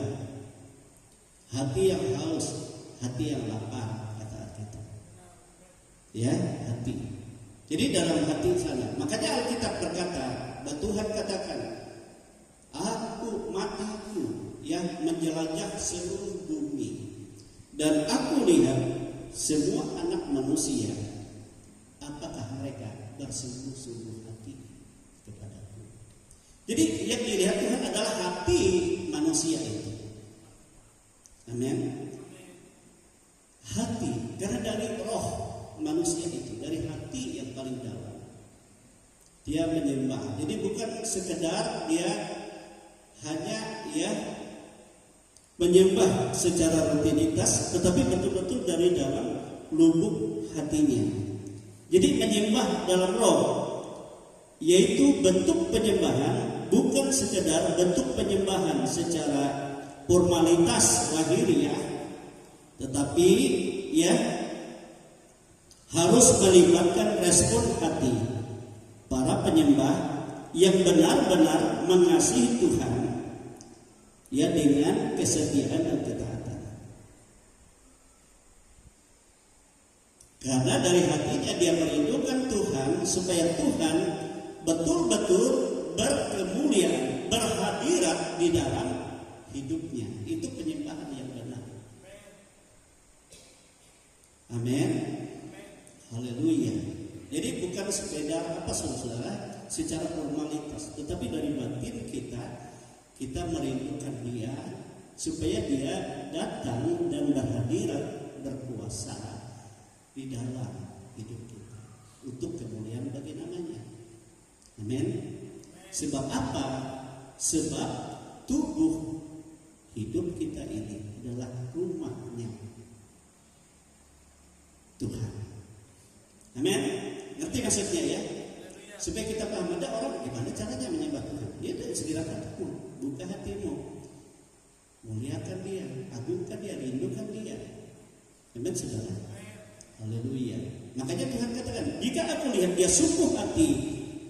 Hati yang haus, hati yang lapar, kata Alkitab. Ya, hati. Jadi dalam hati sana. Makanya Alkitab berkata, dan Tuhan katakan, mataku yang menjelajah seluruh bumi, dan aku lihat semua anak manusia, apakah mereka bersungguh-sungguh hati kepadaku. Jadi yang dilihat Tuhan adalah hati manusia itu. Amin. Hati, karena dari roh manusia itu, dari hati yang paling dalam, dia menyembah. Jadi bukan sekedar dia hanya menyembah secara rutinitas, tetapi betul-betul dari dalam lubuk hatinya. Jadi menyembah dalam roh, yaitu bentuk penyembahan, bukan sekedar bentuk penyembahan secara formalitas lahiriah, tetapi harus melibatkan respon hati para penyembah yang benar-benar mengasihi Tuhan dengan kesetiaan dan ketaatan. Karena dari hatinya dia merindukan Tuhan supaya Tuhan betul-betul berkemuliaan, berhadirat di dalam hidupnya. Itu penyembahan yang benar. Amin. Haleluya. Jadi bukan sekedar saudara secara formalitas, tetapi dari batin kita merindukan Dia supaya Dia datang dan berhadirat berkuasa di dalam hidup kita untuk kemuliaan bagi namanya. Amin. Sebab apa? Sebab tubuh hidup kita ini adalah rumahnya Tuhan. Amin. Ngerti maksudnya ya? Supaya kita paham, ada orang gimana caranya menyembah Tuhan. Dia dari segala hatimu, buka hatimu, muliakan Dia, agungkan Dia, rindukan Dia. Amin saudara. Haleluya. Makanya Tuhan katakan, jika aku lihat dia sungguh hati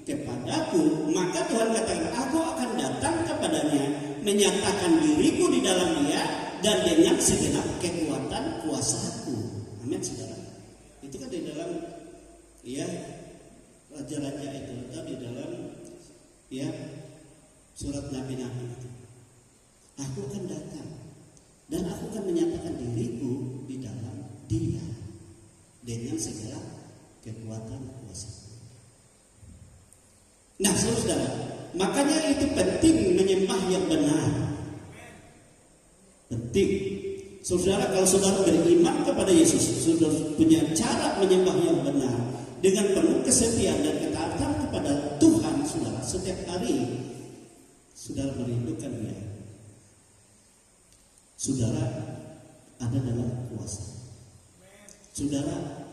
kepadaku, maka Tuhan katakan, aku akan datang kepadanya, menyatakan diriku di dalam dia, dan dengan segenap kekuatan kuasaku. Amin saudara. Itu kan di dalam raja-raja itu, atau di dalam surat nabi-nabi itu. Aku akan datang dan aku akan menyatakan diriku di dalam dia dengan segala kekuatan kuasa. Nah saudara, makanya itu penting menyembah yang benar. Penting. Saudara, kalau saudara beriman kepada Yesus, saudara punya cara menyembah yang benar dengan penuh kesetiaan dan ketaatan kepada Tuhan, saudara, setiap hari saudara merindukan Dia. Saudara ada dalam kuasa. Saudara,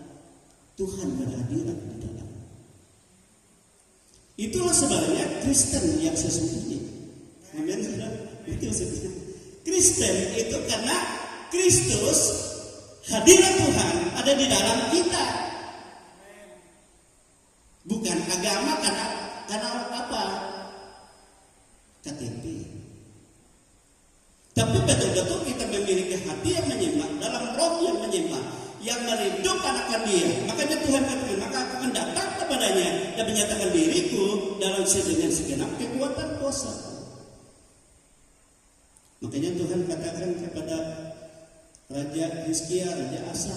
Tuhan berhadirat di dalam. Itulah sebenarnya Kristen yang sesungguhnya. Amin, saudara. Itu maksudnya. Kristen itu karena Kristus, hadirat Tuhan ada di dalam kita. Bukan agama karena apa? KTP. Tapi betul-betul kita memiliki hati yang menyembah, dalam roh yang menyembah, yang merindukan akan Dia. Makanya Tuhan katakan, maka aku akan datang kepadanya dan menyatakan diriku dalam dengan segenap kekuatan kuasa. Makanya Tuhan katakan kepada Raja Hizkia, Raja Asa,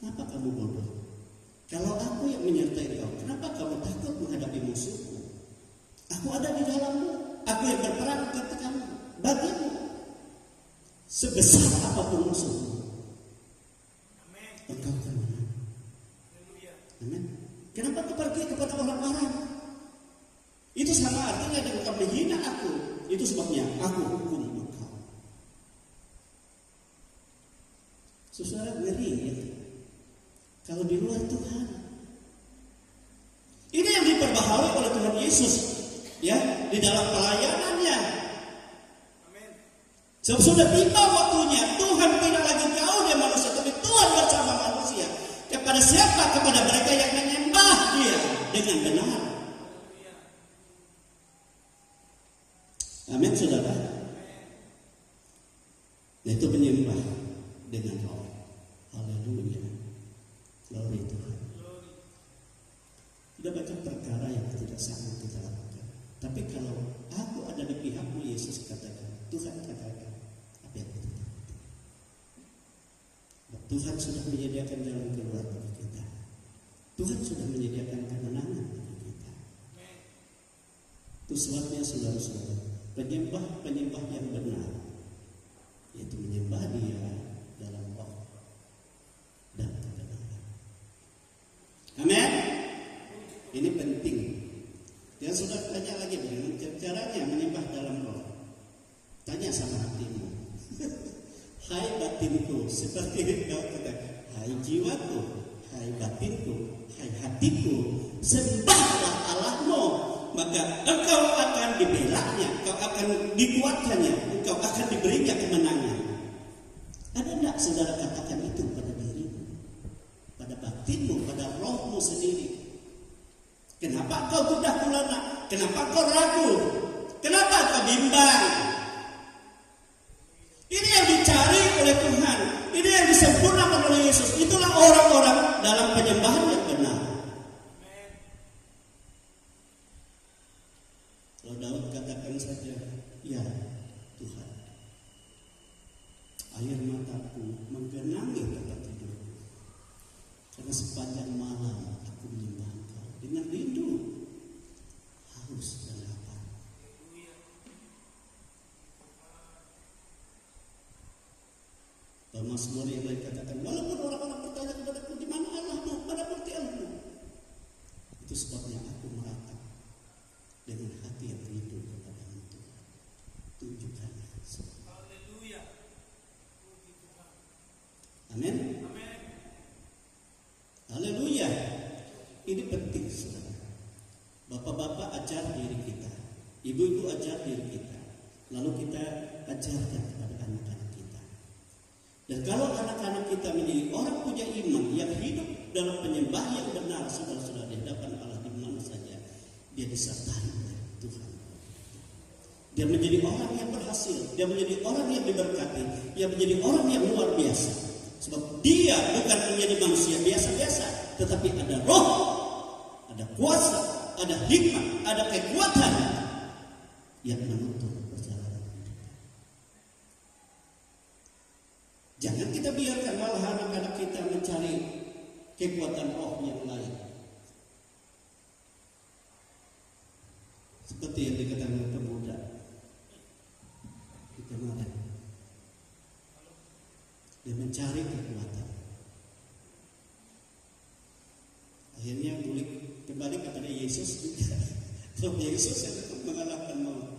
kenapa kamu bodoh? Kalau aku yang menyertai kau, kenapa kamu takut menghadapi musuhmu? Aku ada di dalammu, aku yang berperang untuk kamu, bagimu. Sebesar apapun musuhmu, engkau akan menang. Amin. Kenapa kau pergi kepada orang-orang? Itu sama artinya dengan kau menghina aku. Itu sebabnya aku hukum engkau. Saudara, ngeri ya. Kalau di luar Tuhan. Ini yang diperbaharui oleh Tuhan Yesus di dalam pelayanannya. Sebab sudah tiba waktunya Tuhan tidak lagi jauh dari manusia, tapi Tuhan bersama manusia. Kepada siapa? Kepada mereka yang menyembah Dia dengan benar. Amin saudara. Nah, itu penyembah dengan roh. Haleluya. Glory Tuhan. Sudah banyak perkara yang tidak sanggup kita lakukan. Tapi kalau aku ada di pihakmu, Yesus katakan, Tuhan katakan, apa yang kita lakukan? Tuhan sudah menyediakan jalan keluar bagi kita. Tuhan sudah menyediakan kemenangan bagi kita. Itu sebabnya saudara-saudara, penyembah yang benar, yaitu menyembah Dia dalam roh dan kebenaran. Amin. Ini penting. Dan sudah tanya lagi bagaimana caranya menyembah dalam roh. Tanya sama hatimu. Hai batinku, seperti Daud kata, hai jiwaku, hai batinku, hai hatiku, sembahlah Allahmu, maka engkau akan dibelanya, engkau akan dikuatkannya, engkau akan diberinya kemenangan. Ada tidak saudara katakan itu pada dirimu, pada batinmu, pada rohmu sendiri? Kenapa kau gundah gulana? Kenapa kau ragu? Kenapa kau bimbang? Ini yang dicari oleh Tuhan. Ini yang disempurnakan oleh Yesus. Itulah orang-orang dalam penyembahan yang benar. Kalau Daud katakan saja, ya Tuhan, air mataku menggenangi tempat tidurku, karena sepanjang malam aku menyembah Engkau dengan rindu, haus dan lapar. Mazmur yang lain katakan, walaupun orang-orang bertanya kepadaku, di mana Allahmu, mana bukti Allahmu? Itu sebabnya aku meratap dengan hati yang rindu kepada-Mu Tuhan. Tunjukkannya. Haleluya. Amin. Haleluya. Ini penting, saudara. Bapak-bapak ajar diri kita, ibu-ibu ajar diri kita, lalu kita ajarkan kepada anak-anak kita. Dan kalau anak-anak kita menjadi orang punya iman yang hidup dalam penyembahan yang benar, saudara-saudara, di hadapan Allah di mana saja, dia disertai oleh Tuhan. Dia menjadi orang yang berhasil, dia menjadi orang yang diberkati, dia menjadi orang yang luar biasa. Sebab dia bukan menjadi manusia biasa-biasa, tetapi ada roh, ada kuasa, ada hikmat, ada kekuatan yang menuntun perjalanan hidup. Jangan kita biarkan malah anak-anak kita mencari kekuatan roh yang lain. Seperti yang dikatakan oleh pemuda di kemarin, dia mencari kekuatan. Akhirnya kembali kepada Yesus juga. Roh Yesus yang mengalahkan maut.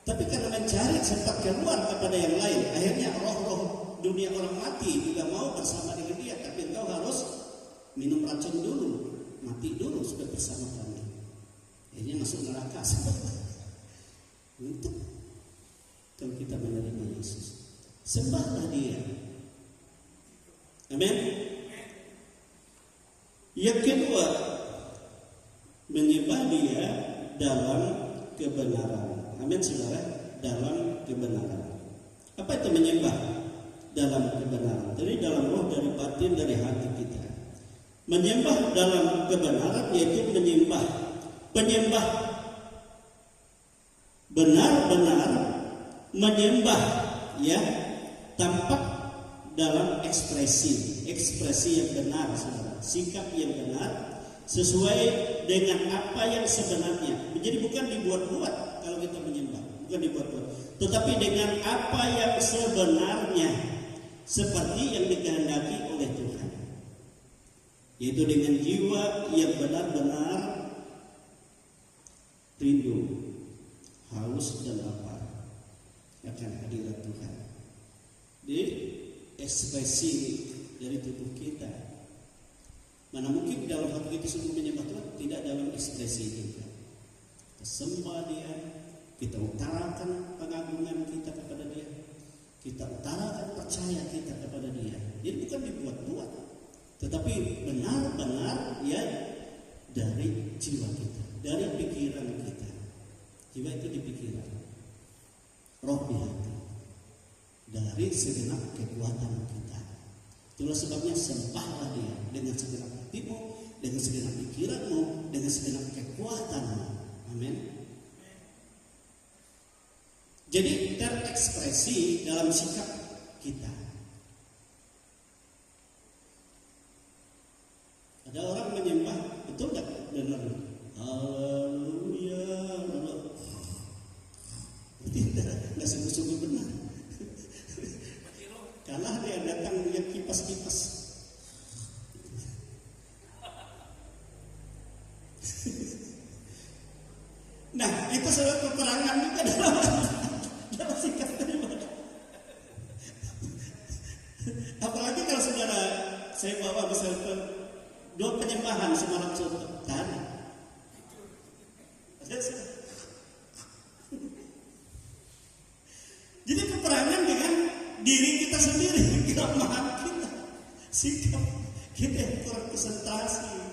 Tapi karena mencari sempat keluar kepada yang lain, akhirnya roh-roh dunia orang mati juga mau bersama dengan dia. Tapi engkau harus minum racun dulu, mati dulu sudah bersama kami. Akhirnya masuk neraka. Untuk kalau kita menerima Yesus, sembahlah Dia. Amin. Yang kedua, menyembah Dia dalam kebenaran. Amin, saudara, dalam kebenaran. Apa itu menyembah dalam kebenaran? Jadi dalam roh, dari batin, dari hati kita. Menyembah dalam kebenaran yaitu menyembah benar-benar menyembah, ya, tampak dalam ekspresi yang benar, saudara. Sikap yang benar sesuai dengan apa yang sebenarnya. Jadi bukan dibuat-buat kalau kita menyembah, bukan dibuat-buat, tetapi dengan apa yang sebenarnya, seperti yang dikehendaki oleh Tuhan, yaitu dengan jiwa yang benar-benar rindu, haus dan lapar akan hadirat Tuhan. Di ekspresi dari tubuh kita. Mana mungkin dalam hati kita sungguh menyembah Tuhan, tidak dalam ekspresi itu. Kita sembah Dia, kita utarakan pengagungan kita kepada Dia, kita utarakan percaya kita kepada Dia. Jadi bukan dibuat-buat, tetapi benar-benar, ya, dari jiwa kita, dari pikiran kita. Jiwa itu di pikiran, roh di hati, dari segenap kekuatan kita. Itulah sebabnya sembahlah Dia dengan segenap hatimu, dengan segenap pikiranmu, dengan segenap kekuatanmu. Amin. Jadi terekspresi dalam sikap kita. Ada orang menyembah, betul tak? Benar. Haleluya. Tidak sungguh-sungguh benar. Kalah dia datang lihat kipas-kipas. Nah, itu saudara peperangan juga dalam sikap beribadah. Apalagi kalau saudara saya bawa misalkan 2 penyembahan semalam contoh tadi. Jadi peperangan dengan diri kita sendiri, kelemahan kita, sikap kita yang kurang konsentrasi.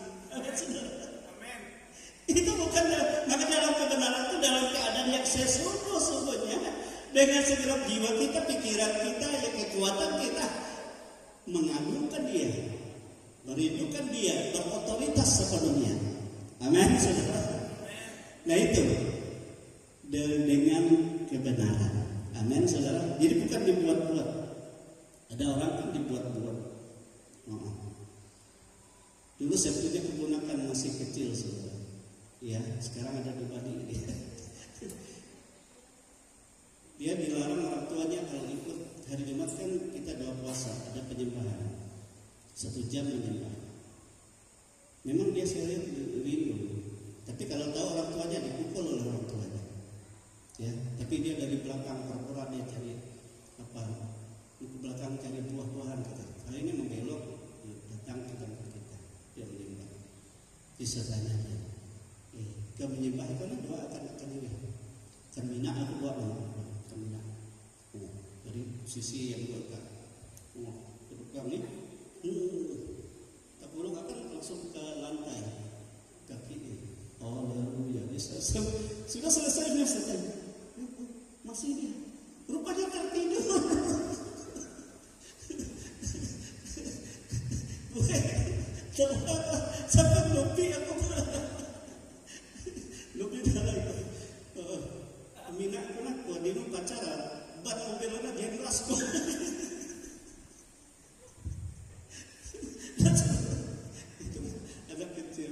Itu bukan, maka dalam kebenaran itu dalam keadaan yang sesungguhnya dengan segenap jiwa kita, pikiran kita, ya kekuatan kita mengagungkan Dia, merindukan Dia, berotoritas sepenuhnya. Amin, saudara. Nah itu dengan kebenaran. Amin, saudara. Jadi bukan dibuat-buat. Ada orang kan dibuat-buat. Dulu saya punya keponakan masih kecil, saudara. Ya, sekarang ada di Bali. Dia dilarang orang tuanya kalau ikut hari Jumat kan kita doa puasa, ada penyembahan 1 jam menyembah. Memang dia saya rindu. Tapi kalau tahu orang tuanya dipukul oleh orang tuanya. Ya, tapi dia dari belakang pura-pura dia cari apa? Di belakang cari buah-buahan kata. Kali ini membelok, datang ke tempat kita. Dia menyembah. Disatanya dia. Kau menyembah karena doa akan ini. Kan mina aku doa kan mina. Dari sisi yang berkah. Berkah ni. Tak perlu akan langsung ke lantai kaki ini. Oh ya, sudah selesai biasanya. Masih dia. Rupanya tertidur. Sampai ngopi aku. Ngopi dalam. Aminah kenapa dia mau pacaran? Bat mobilnya dia keras kok. Itu anak kecil.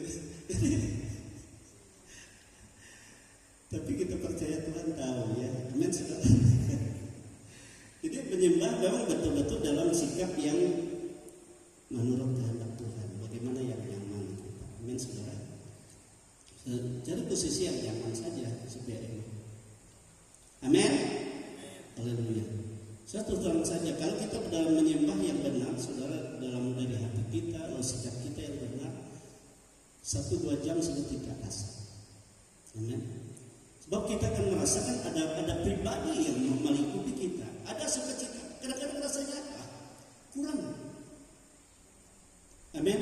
Tapi kita percaya Tuhan tahu ya. Amin, saudara. Jadi menyembah memang betul-betul dalam sikap yang menurut kehendak Tuhan. Bagaimana yang nyaman kita. Amin, saudara. Cari posisi yang nyaman saja supaya ini. Amin. Haleluya. Satu terang saja kalau kita dalam menyembah yang benar, saudara, dalam dari hati kita, lalu sikap kita yang benar, 1-2 jam sudah tidak rasa. Amin. Sebab kita akan merasakan ada pribadi yang melingkupi kita. Ada sukacita. Kadang-kadang rasanya apa? Kurang. Amin.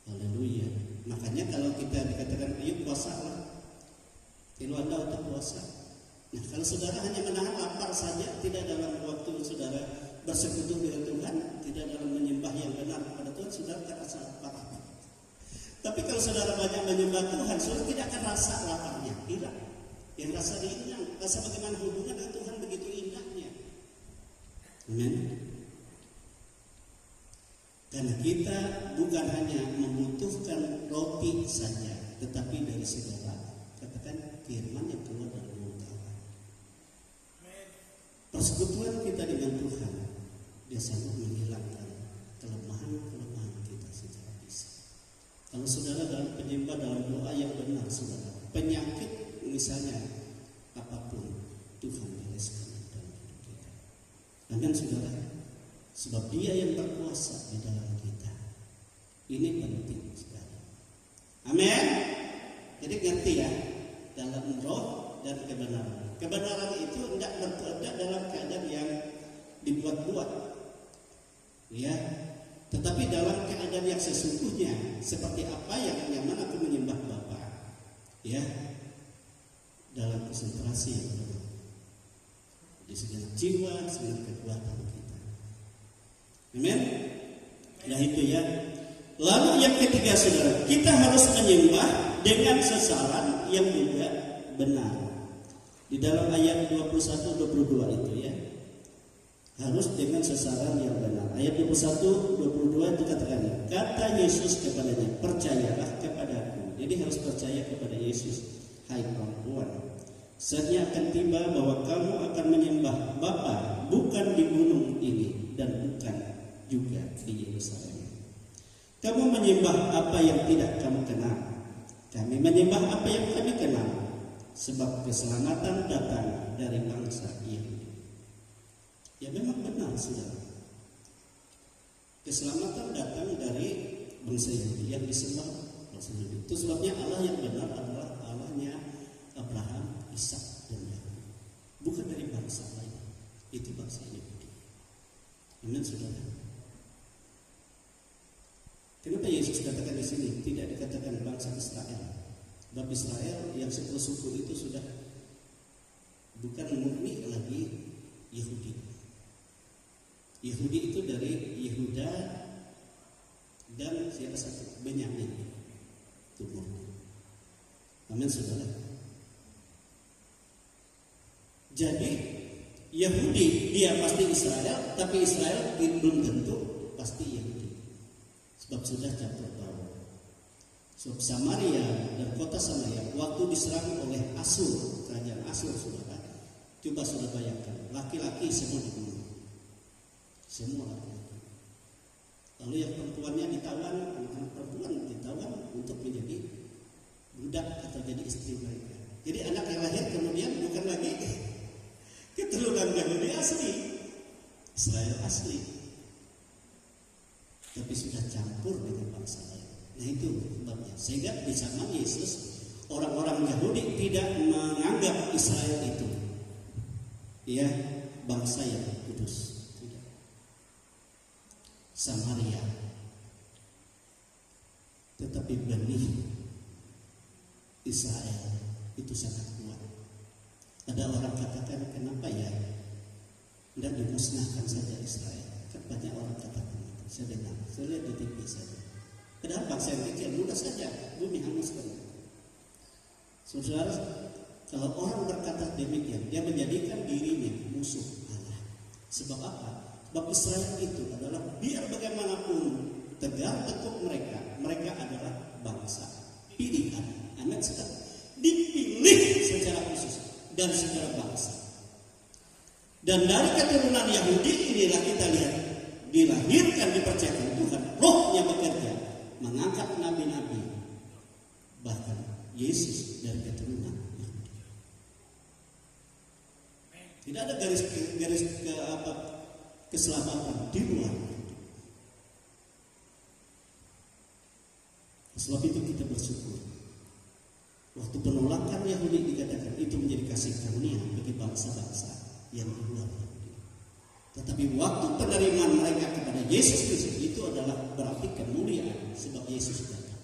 Haleluya. Makanya kalau kita dikatakan ayo puasa lah, kalau Anda untuk puasa. Nah kalau saudara hanya menahan lapar saja, tidak dalam waktu saudara bersekutu dengan Tuhan, tidak dalam menyembah yang benar kepada Tuhan, saudara tak rasa lapar. Tapi kalau saudara banyak menyembah Tuhan, saudara tidak akan rasa laparnya, tidak. Yang rasa indah, rasa bagaimana hubungan dengan Tuhan begitu indahnya. Amin. Karena kita bukan hanya membutuhkan roti saja, tetapi dari segala, katakan firman yang keluar dari mulut Allah. Persekutuan kita dengan Tuhan, dia sanggup menghilangkan kelemahan-kelemahan kita secara fisik. Kalau saudara dalam penyembah, dalam doa yang benar, saudara, penyakit misalnya apapun, Tuhan bereskan dalam hidup kita. Amin, saudara. Sebab Dia yang berkuasa di dalam kita. Ini penting sekali. Amin. Jadi ngerti ya, dalam roh dan kebenaran. Kebenaran itu tidak dalam keadaan yang dibuat-buat, ya. Tetapi dalam keadaan yang sesungguhnya, seperti apa yang nyaman aku menyembah Bapa, ya. Dalam konsentrasi yang benar, di segenap jiwa, segenap kekuatan kita. Amin. Nah itu ya. Lalu yang ketiga, saudara, kita harus menyembah dengan sasaran yang juga benar. Di dalam ayat 21-22 itu ya, harus dengan sasaran yang benar. Ayat 21-22 itu kata Yesus kepadanya, percayalah kepadaku. Jadi harus percaya kepada Yesus. Hai perempuan, saatnya akan tiba bahwa kamu akan menyembah Bapa bukan di gunung ini dan bukan juga di Yerusalem. Kamu menyembah apa yang tidak kamu kenal. Kami menyembah apa yang kami kenal, sebab keselamatan datang dari bangsa Yahudi. Ya memang benar, saudara. Keselamatan datang dari bangsa Yahudi yang disembah bangsa Yahudi. Itu sebabnya Allah yang benar adalah Allahnya Abraham, Ishak, dan Yakub. Bukan dari bangsa lain. Itu bangsa Yahudi. Amin, saudara. Kenapa Yesus katakan di sini tidak dikatakan bangsa Israel? Sebab Israel yang suku-suku itu sudah bukan murni lagi Yahudi. Yahudi itu dari Yehuda dan siapa satu Benyamin. Itu murni. Amin, saudara. Jadi Yahudi dia pasti Israel, tapi Israel belum tentu pasti Yahudi. Sebab sudah campur baur. Sebab Samaria dan kota Samaria waktu diserang oleh Asur, kerajaan Asur, saudara. Coba sudah bayangkan, laki-laki semua dibunuh. Semua laki-laki. Lalu yang perempuannya ditawan, anak-anak perempuan ditawan untuk menjadi budak atau jadi istri mereka. Jadi anak yang lahir kemudian bukan lagi keturunan Yahudi asli, Israel asli, tapi sudah campur dengan bangsa lain. Nah itu sebabnya. Sehingga di zaman Yesus orang-orang Yahudi tidak menganggap Israel itu ya bangsa yang kudus. Tidak. Samaria, tetapi benih Israel itu sangat kuat. Ada orang katakan, kenapa ya tidak dimusnahkan saja Israel? Kan banyak orang katakan itu. Saya dengar, saya lihat di TV saja. Padahal bangsa yang kecil mudah saja bumi hanguskan. Saudara, kalau orang berkata demikian, dia menjadikan dirinya musuh Allah. Sebab apa? Sebab Israel itu adalah biar bagaimanapun tegar tekuk mereka adalah bangsa pilihan. Anak sekali dipilih secara khusus dan secara bangsa. Dan dari keturunan Yahudi inilah kita lihat dilahirkan, dipercayakan Tuhan, rohnya bekerja mengangkat nabi-nabi, bahkan Yesus dari keturunan Yahudi. Tidak ada garis keselamatan di luar Yahudi. Sebab itu kita bersyukur. Waktu penolakan Yahudi dikatakan itu menjadi kasih karunia bagi bangsa-bangsa yang di luar Yahudi. Tetapi waktu penerimaan mereka kepada Yesus Kristus itu adalah berarti kemuliaan, sebab Yesus datang.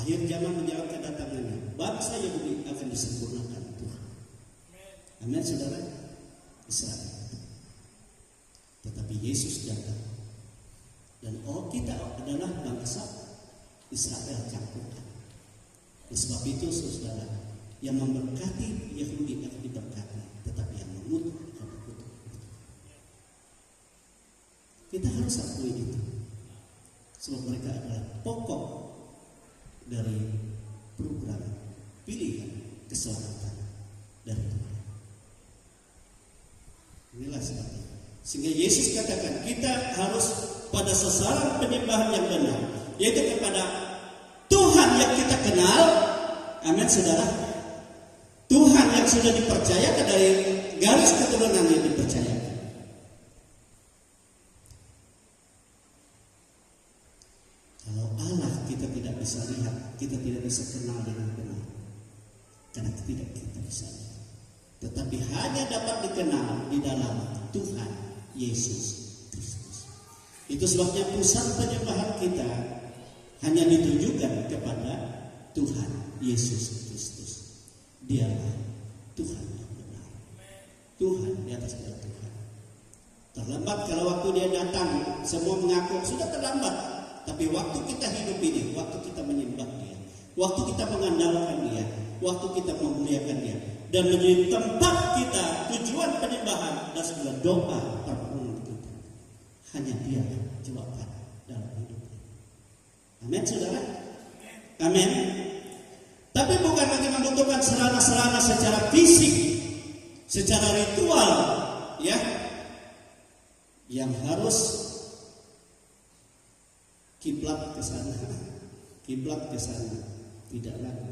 Akhir zaman menjelang kedatangannya, bangsa Yahudi akan disempurnakan Tuhan. Amin, saudara. Israel. Tetapi Yesus datang, dan kita adalah bangsa Israel campuran. Sebab itu, saudara, yang memberkati Yahudi akan diberkati, tetapi yang mengutuk akan dikutuk. Kita harus akui itu. Sebab mereka adalah pokok dari program pilihan keselamatan dari Tuhan. Inilah sebabnya. Sehingga Yesus katakan kita harus pada sasaran penyembahan yang benar, yaitu kepada Tuhan yang kita kenal. Amin, saudara. Tuhan yang sudah dipercayakan dari garis keturunan yang dipercayakan. Kalau Allah kita tidak bisa lihat, kita tidak bisa kenal dengan benar, karena tidak kita bisa lihat. Tetapi hanya dapat dikenal di dalam Tuhan Yesus Kristus. Itu sebabnya pusat penyembahan kita hanya ditujukan kepada Tuhan Yesus Kristus. Dialah Tuhan yang benar. Tuhan di atas segala Tuhan. Terlambat kalau waktu dia datang, semua mengaku sudah terlambat. Tapi waktu kita hidup ini, waktu kita menyembah Dia, waktu kita mengandalkan Dia, waktu kita memuliakan Dia, dan menjadi tempat kita tujuan penyembahan dan segala doa permohonan kita, hanya Dia jawaban dalam hidup kita. Amin, saudara. Amin. Tapi bukan lagi membutuhkan sarana-sarana secara fisik, secara ritual, ya, yang harus kiblat ke sana, kiblat ke sana. Tidak lagi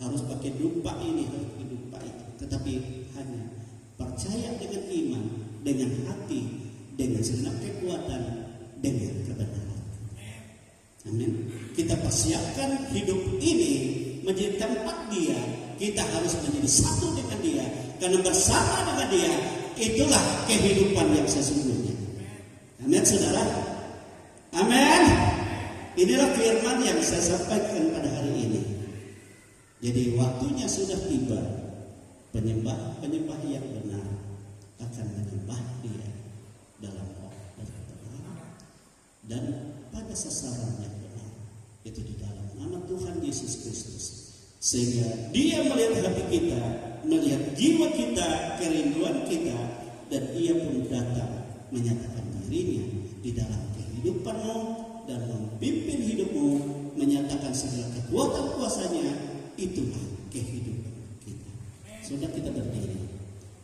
harus pakai dupa ini, harus pakai dupa itu, tetapi hanya percaya dengan iman, dengan hati, dengan segenap kekuatan, dengan kebenaran. Amin. Kita persiapkan hidup ini menjadi tempat Dia. Kita harus menjadi satu dengan Dia, karena bersama dengan Dia itulah kehidupan yang sesungguhnya. Amin, saudara. Amin. Inilah firman yang saya sampaikan pada hari ini. Jadi waktunya sudah tiba. Penyembah-penyembah yang benar akan menyembah Dia dalam roh dan kebenaran dan pada sasaran yang benar, itu di dalam nama Tuhan Yesus Kristus. Sehingga Dia melihat hati kita, melihat jiwa kita, kerinduan kita, dan Ia pun datang menyatakan dirinya di dalam kehidupanmu dan memimpin hidupmu, menyatakan segala kekuatan kuasanya. Itulah kehidupan kita. Sudah kita berdiri,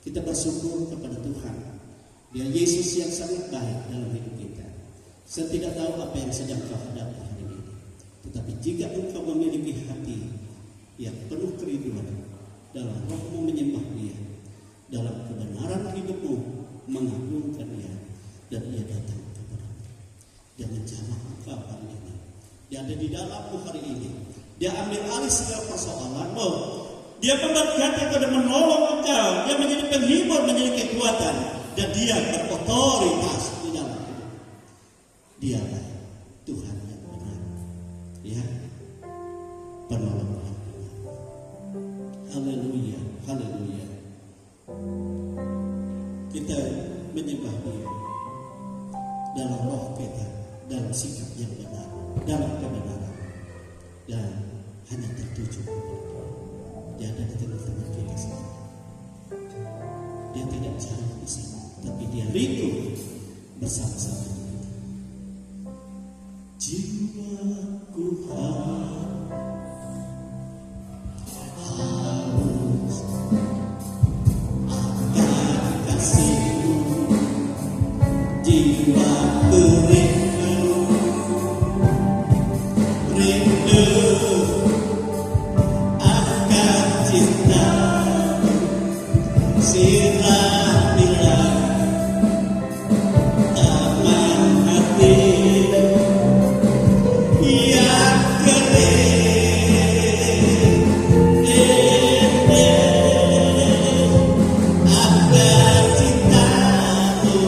kita bersyukur kepada Tuhan. Dia Yesus yang sangat baik dalam hidup kita. Saya tidak tahu apa yang sedang kau hadapi hari ini, tetapi jika engkau memiliki hati yang penuh kerinduan dalam rohmu menyembah Dia, dalam kebenaran hidupmu mengagungkan Dia, dan Ia datang kepadamu. Dia menjamah engkau hari ini. Dia ada di dalammu hari ini. Dia ambil alih segala persoalanmu. Dia memberkati dan menolong engkau. Dia menjadi penghibur, menjadi kekuatan, dan Dia berotoritas di dalam hidup. Dialah Tuhan yang benar, ya, penolong yang benar. Haleluya, haleluya. Kita menyembah Dia dalam roh kita, dalam sikap yang benar, dalam kebenaran, dan hanya tertuju kepada Dia. Dia ada di tengah-tengah kita sekarang. Dia tidak jauh di sana, tapi Dia rindu bersama-sama kita. Jiwaku haus akan kasih-Mu, jiwaku rindu akan cinta, siramilah taman hati yang kering, agar cinta-Mu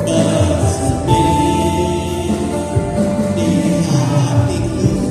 bersemi di hatiku.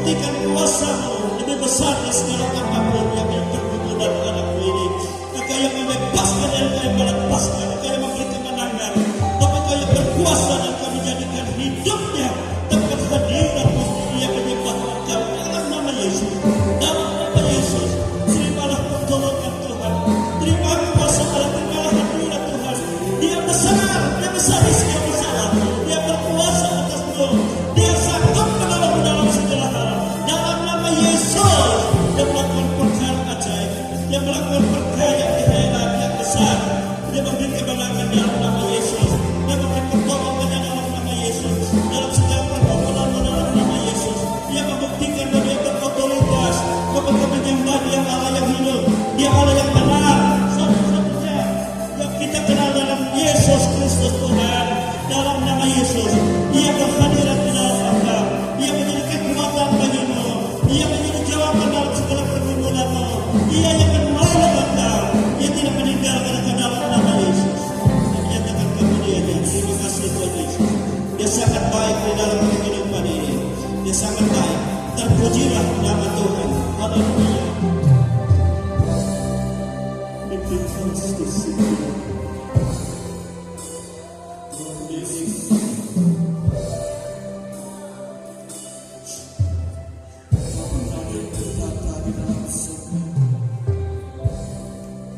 membuktikan kuasa-Mu lebih besar dari segala apapun yang berguna dalam anakku ini. Engkau yang membebaskan dan Engkau yang melepaskan, Engkau yang memberi kemenangan. Tapi Engkau yang berkuasa dan Engkau menjadikan hidupnya tempat hadirat-Mu yang menyembah Engkau dalam nama Yesus. Dalam nama Yesus, terimalah pertolongan Tuhan. Terima kuasa Allah, terimalah hadirat Tuhan. Dia besar di segala masalah. Dia berkuasa atasmu. Dia sanggup menolongmu dalam segala hal. Dalam nama Yesus, dia melakukan perkara ajaib. Dia melakukan perkara yang hebat, yang besar. Dia memberi kemenangan dalam nama Yesus. Dia memberi pertolongan dalam nama Yesus. Dalam segala pergumulan dalam nama Yesus. Dia membuktikan bahwa dia berotoritas. Bahwa kami menyembah Dia Allah yang hidup. Dia Allah yang benar. Satu-satunya yang kita kenal dalam Yesus Kristus Tuhan. Dalam nama Yesus, Dia berhadirat di dalam Engkau. Dia menjadi kekuatan bagimu. Dia menjadi jawaban dalam segala pergumulanmu. Dia yang menolong Engkau. Dia tidak meninggalkan Engkau dalam nama Yesus. Dan nyatakan kemudiannya, terima kasih Tuhan Yesus. Dia sangat baik di dalam kehidupan ini. Dia sangat baik. Terpujilah nama Tuhan. Haleluya.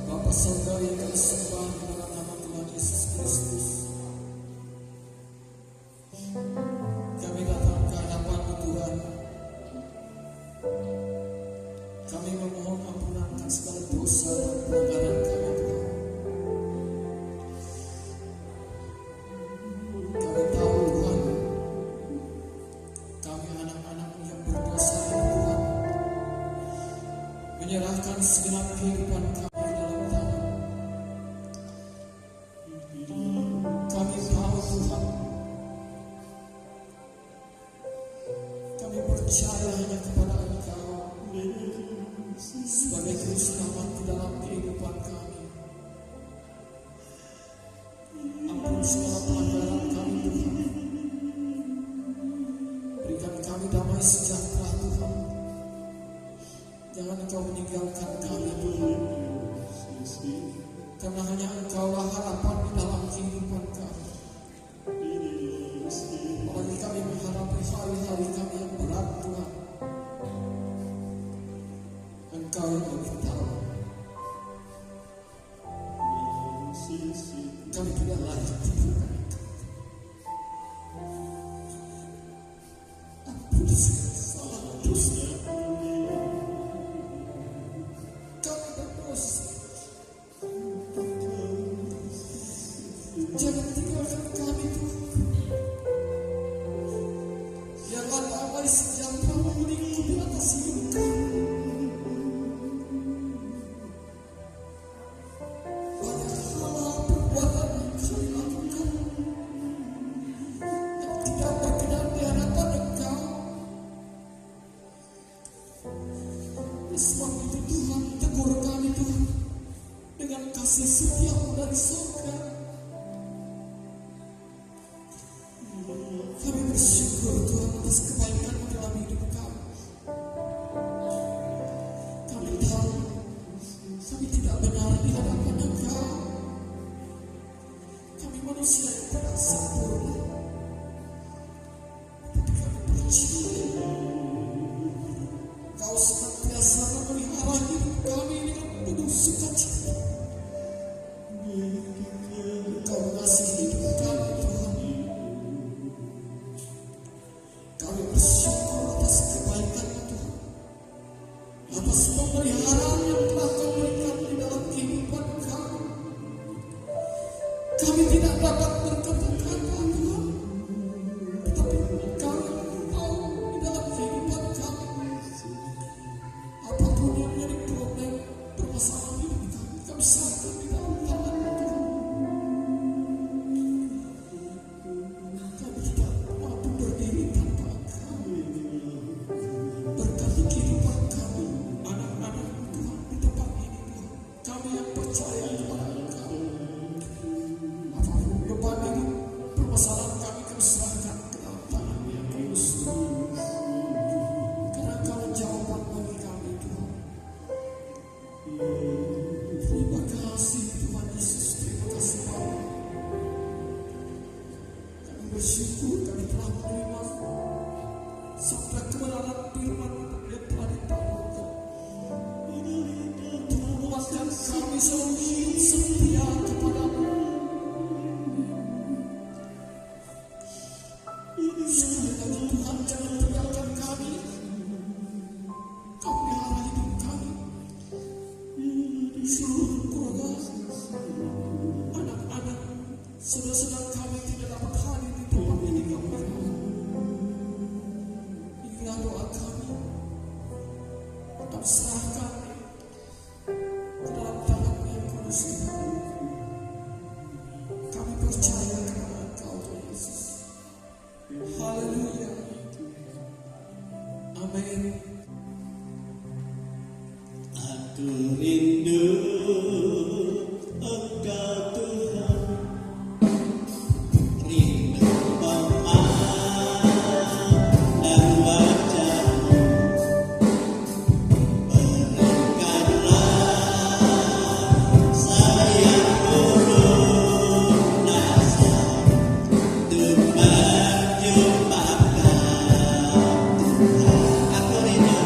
Bapa Surga yang kami sembah dalam nama Tuhan Yesus Kristus. Kami datang ke hadapan-Mu Tuhan. Kami memohon ampunan akan segala dosa dan pelanggaran kami Tuhan. Kami tahu Tuhan, kami anak-anak-Mu yang berdosa ini Tuhan, menyerahkan segenap kehidupan kami dalam tangan. Kami tahu Tuhan, kami percaya hanya kepada Engkau sebagai juru selamat di dalam kehidupan kami. Ampun segala pelanggaran kami Tuhan. Berikan kami damai sejahtera Tuhan. Jangan Engkau meninggalkan kami Tuhan. Karena hanya Engkaulah harapan di dalam kehidupan kami. Apalagi kami menghadapi hari-hari kami yang berat Tuhan. Engkau yang lebih tahu. Kami tidak layak Tuhan. Ampun segala dosa. Kami berdosa. Jangan tinggalkan kami Tuhan. Biarlah damai sejahtera melingkupi atas hidup kami. Banyak hal perbuatan yang kami lakukan yang tidak berkenan di hadapan Engkau. Oleh sebab itu Tuhan, tegur kami Tuhan dengan kasih setia-Mu dari surga. Kami bersyukur Tuhan atas kebaikan-Mu dalam hidup kami. Kami tahu kami tidak benar di hadapan Engkau. Kami manusia yang tidak sempurna. Tapi kami percaya Engkau senantiasa memelihara hidup kami dengan penuh sukacita. Engkau mengasihi hidup kami Tuhan. Kami bersyukur atas kebaikan-Mu Tuhan, atas pemeliharaan yang telah Kau berikan di dalam kehidupan kami. Kami tidak dapat berkata-kata Tuhan, tetapi Engkau yang tahu di dalam kehidupan kami. Apapun yang menjadi problem, permasalahan hidup kami, kami serahkan di dalam tangan-Mu Tuhan. Kami tidak mampu berdiri tanpa Engkau. sampai kebenaran firman yang telah ditanamkan. Menguatkan kami selalu hidup setia kepadamu. Sekali lagi Tuhan, jangan tinggalkan kami. Kau pelihara hidup kami. Seluruh keluarga, anak-anak, saudara-saudara kami tidak dapat hadir di tempat ini, kau pelihara. Inilah doa kami. Kami serahkan ke dalam tangan yang kudus Tuhan. Kami percaya kepada Engkau, Tuhan Yesus. Haleluya. Amin. Aku rindu Engkau Tuhan, rindu memandang wajah-Mu. Berikanlah saya lunasan untuk menjumpakan Tuhan. Aku rindu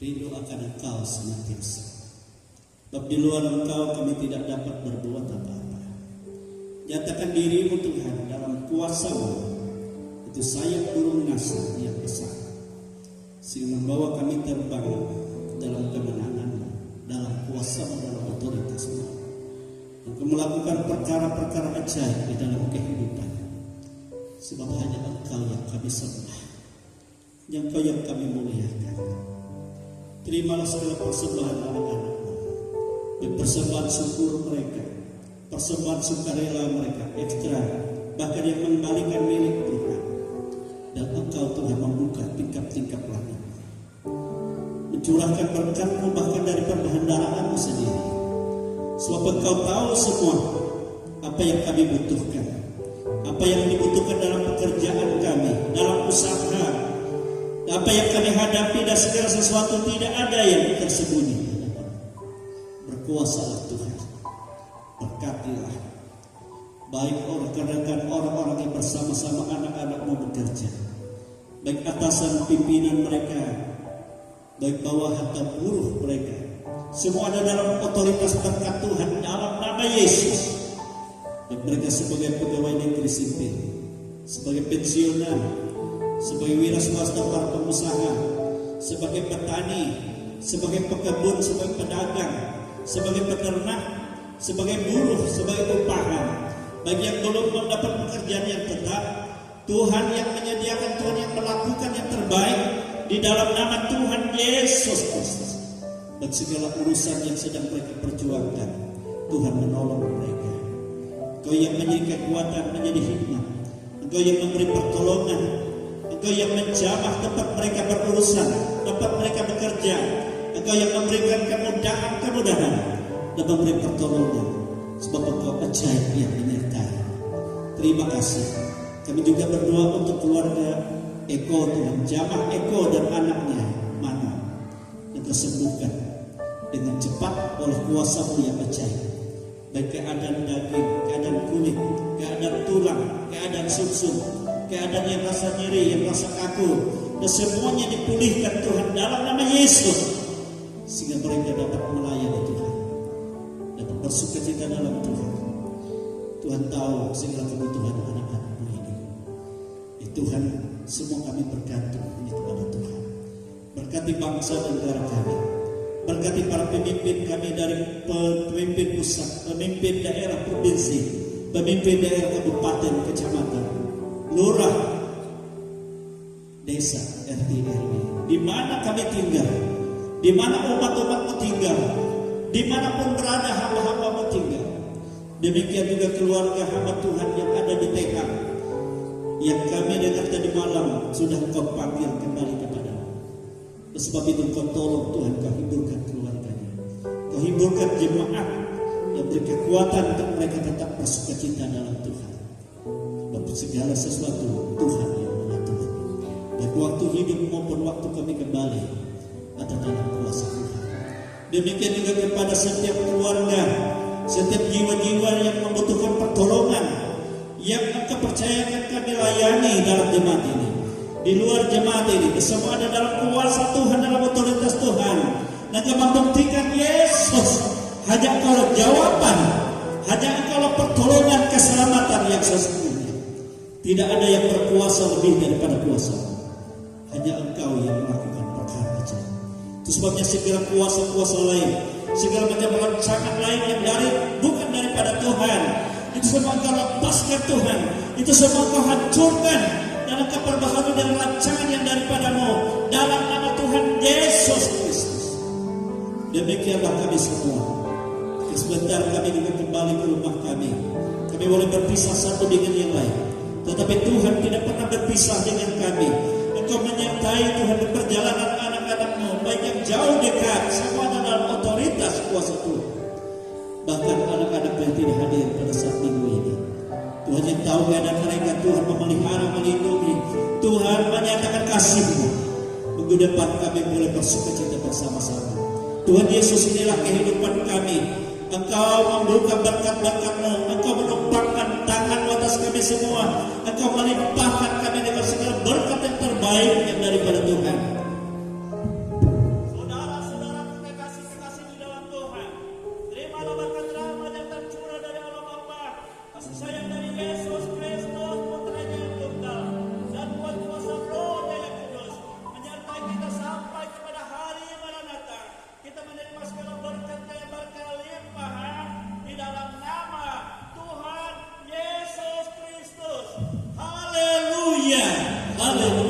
rindu akan Engkau senantiasa. Sebab di luar Engkau kami tidak dapat berbuat apa-apa. Nyatakan dirimu Tuhan dalam kuasa-Mu, itu sayap burung nasr yang besar, sehingga membawa kami terbang dalam kemenangan-Mu, dalam kuasa-Mu, dalam otoritas-Mu. Engkau melakukan perkara-perkara ajaib di dalam kehidupan. Sebab hanya Engkau yang kami sembah, Engkau yang kami muliakan. Terimalah segala persembahan anak-anak-Mu, persembahan syukur mereka, persembahan sukarela mereka, ekstra, bahkan yang mengembalikan milik Tuhan. Dan Engkau Tuhan membuka tingkap-tingkap langit, mencurahkan berkat-Mu bahkan dari perbendaharaan-Mu sendiri. Sebab Engkau tahu semua apa yang kami butuhkan, apa yang dibutuhkan dalam pekerjaan kami, dalam usaha, apa yang kami hadapi, dan segala sesuatu tidak ada yang tersembunyi. Berkuasalah Tuhan, berkatilah baik rekan-rekan orang-orang yang bersama-sama anak-anak-Mu bekerja, baik atasan pimpinan mereka, baik bawah atau buruh mereka, semua ada dalam otoritas berkat Tuhan dalam nama Yesus. Dan mereka sebagai pegawai negeri sipil, sebagai pensiunan, sebagai wira swasta, para pengusaha, sebagai petani, sebagai pekebun, sebagai pedagang, sebagai peternak, sebagai buruh, sebagai upahan, bagi yang belum mendapat pekerjaan yang tetap, Tuhan yang menyediakan, Tuhan yang melakukan yang terbaik di dalam nama Tuhan Yesus Kristus. Dan segala urusan yang sedang mereka perjuangkan, Tuhan menolong mereka. Engkau yang menjadi kekuatan, menjadi hikmat, Engkau yang memberi pertolongan, Engkau yang menjamah tempat mereka berurusan, tempat mereka bekerja, Engkau yang memberikan kemudahan dan memberi pertolongan. Sebab Engkau ajaib yang menyertai. Terima kasih. Kami juga berdoa untuk keluarga Eko, Tuhan, jamah Eko dan anaknya Mana, yang tersembuhkan dengan cepat oleh kuasa-Mu yang ajaib. Baik keadaan daging, keadaan kulit, keadaan tulang, keadaan sumsum, keadaan yang rasa nyeri, yang rasa kaku, dan semuanya dipulihkan Tuhan dalam nama Yesus, sehingga mereka dapat melayani Tuhan, dapat bersukacita dalam Tuhan. Tuhan tahu segala kebutuhan anak-anak-Mu ini. Tuhan, semua kami bergantung hanya kepada Tuhan. Berkati bangsa dan negara kami, berkati para pemimpin kami, dari pemimpin pusat, pemimpin daerah provinsi, pemimpin daerah kabupaten, kecamatan, lurah, desa, RT, RW, di mana kami tinggal, di mana umat-umat-Mu tinggal, dimanapun berada hamba-hamba-Mu tinggal. Demikian juga keluarga hamba Tuhan yang ada di TK, yang kami dengar tadi malam sudah Engkau panggil kembali kepada-Mu. Sebab itu Engkau tolong Tuhan, Kau hiburkan keluarganya, Kau hiburkan jemaat yang beri kekuatan untuk mereka tetap bersukacita dalam Tuhan. Sebab segala sesuatu Tuhan yang mengatur, baik waktu hidup maupun waktu kami kembali ada dalam kuasa Tuhan. Demikian juga kepada setiap keluarga, setiap jiwa-jiwa yang membutuhkan pertolongan, yang Engkau percayakan kami layani dalam jemaat ini, di luar jemaat ini, semua ada dalam kuasa Tuhan, dalam otoritas Tuhan. Dan Engkau membuktikan Yesus, hanya Engkau jawaban, hanya Engkau pertolongan keselamatan yang sesungguhnya. Tidak ada yang berkuasa lebih daripada kuasa, hanya Engkau yang melakukan perkara aja. Itu sebabnya segala kuasa-kuasa lain, segala macam rancangan lain yang bukan daripada Tuhan, itu semua Engkau lepaskan Tuhan, itu semua Engkau hancurkan, dan Engkau perbaharui dengan rancangan yang daripada-Mu dalam nama Tuhan Yesus Kristus. Demikianlah kami semua. Sebentar kami juga kembali ke rumah kami. Kami boleh berpisah satu dengan yang lain, tetapi Tuhan tidak pernah berpisah dengan kami. Engkau menyertai Tuhan di perjalanan anak-anak-Mu, baik yang jauh dekat, semua dalam otoritas kuasa Tuhan. Bahkan anak-anak yang tidak hadir pada saat minggu ini, Tuhan yang tahu keadaan mereka, Tuhan memelihara, melindungi, Tuhan menyatakan kasih-Mu. Minggu depan kami boleh bersukacita bersama-sama. Tuhan Yesus, inilah kehidupan kami. Engkau membuka berkat-berkat-Mu, Engkau menumpahkan tangan atas kami semua, Engkau melimpahkan kami dengan segala berkat yang terbaik yang daripada Tuhan. Saudara kasih sayang dari Yesus Kristus putranya yang tunggal dan kuat kuasa Roh-Nya yang kudus menyertai kita sampai kepada hari Maranatha. Kita menerima segala berkat-Nya yang berkelimpahan di dalam nama Tuhan Yesus Kristus. Haleluya. Haleluya.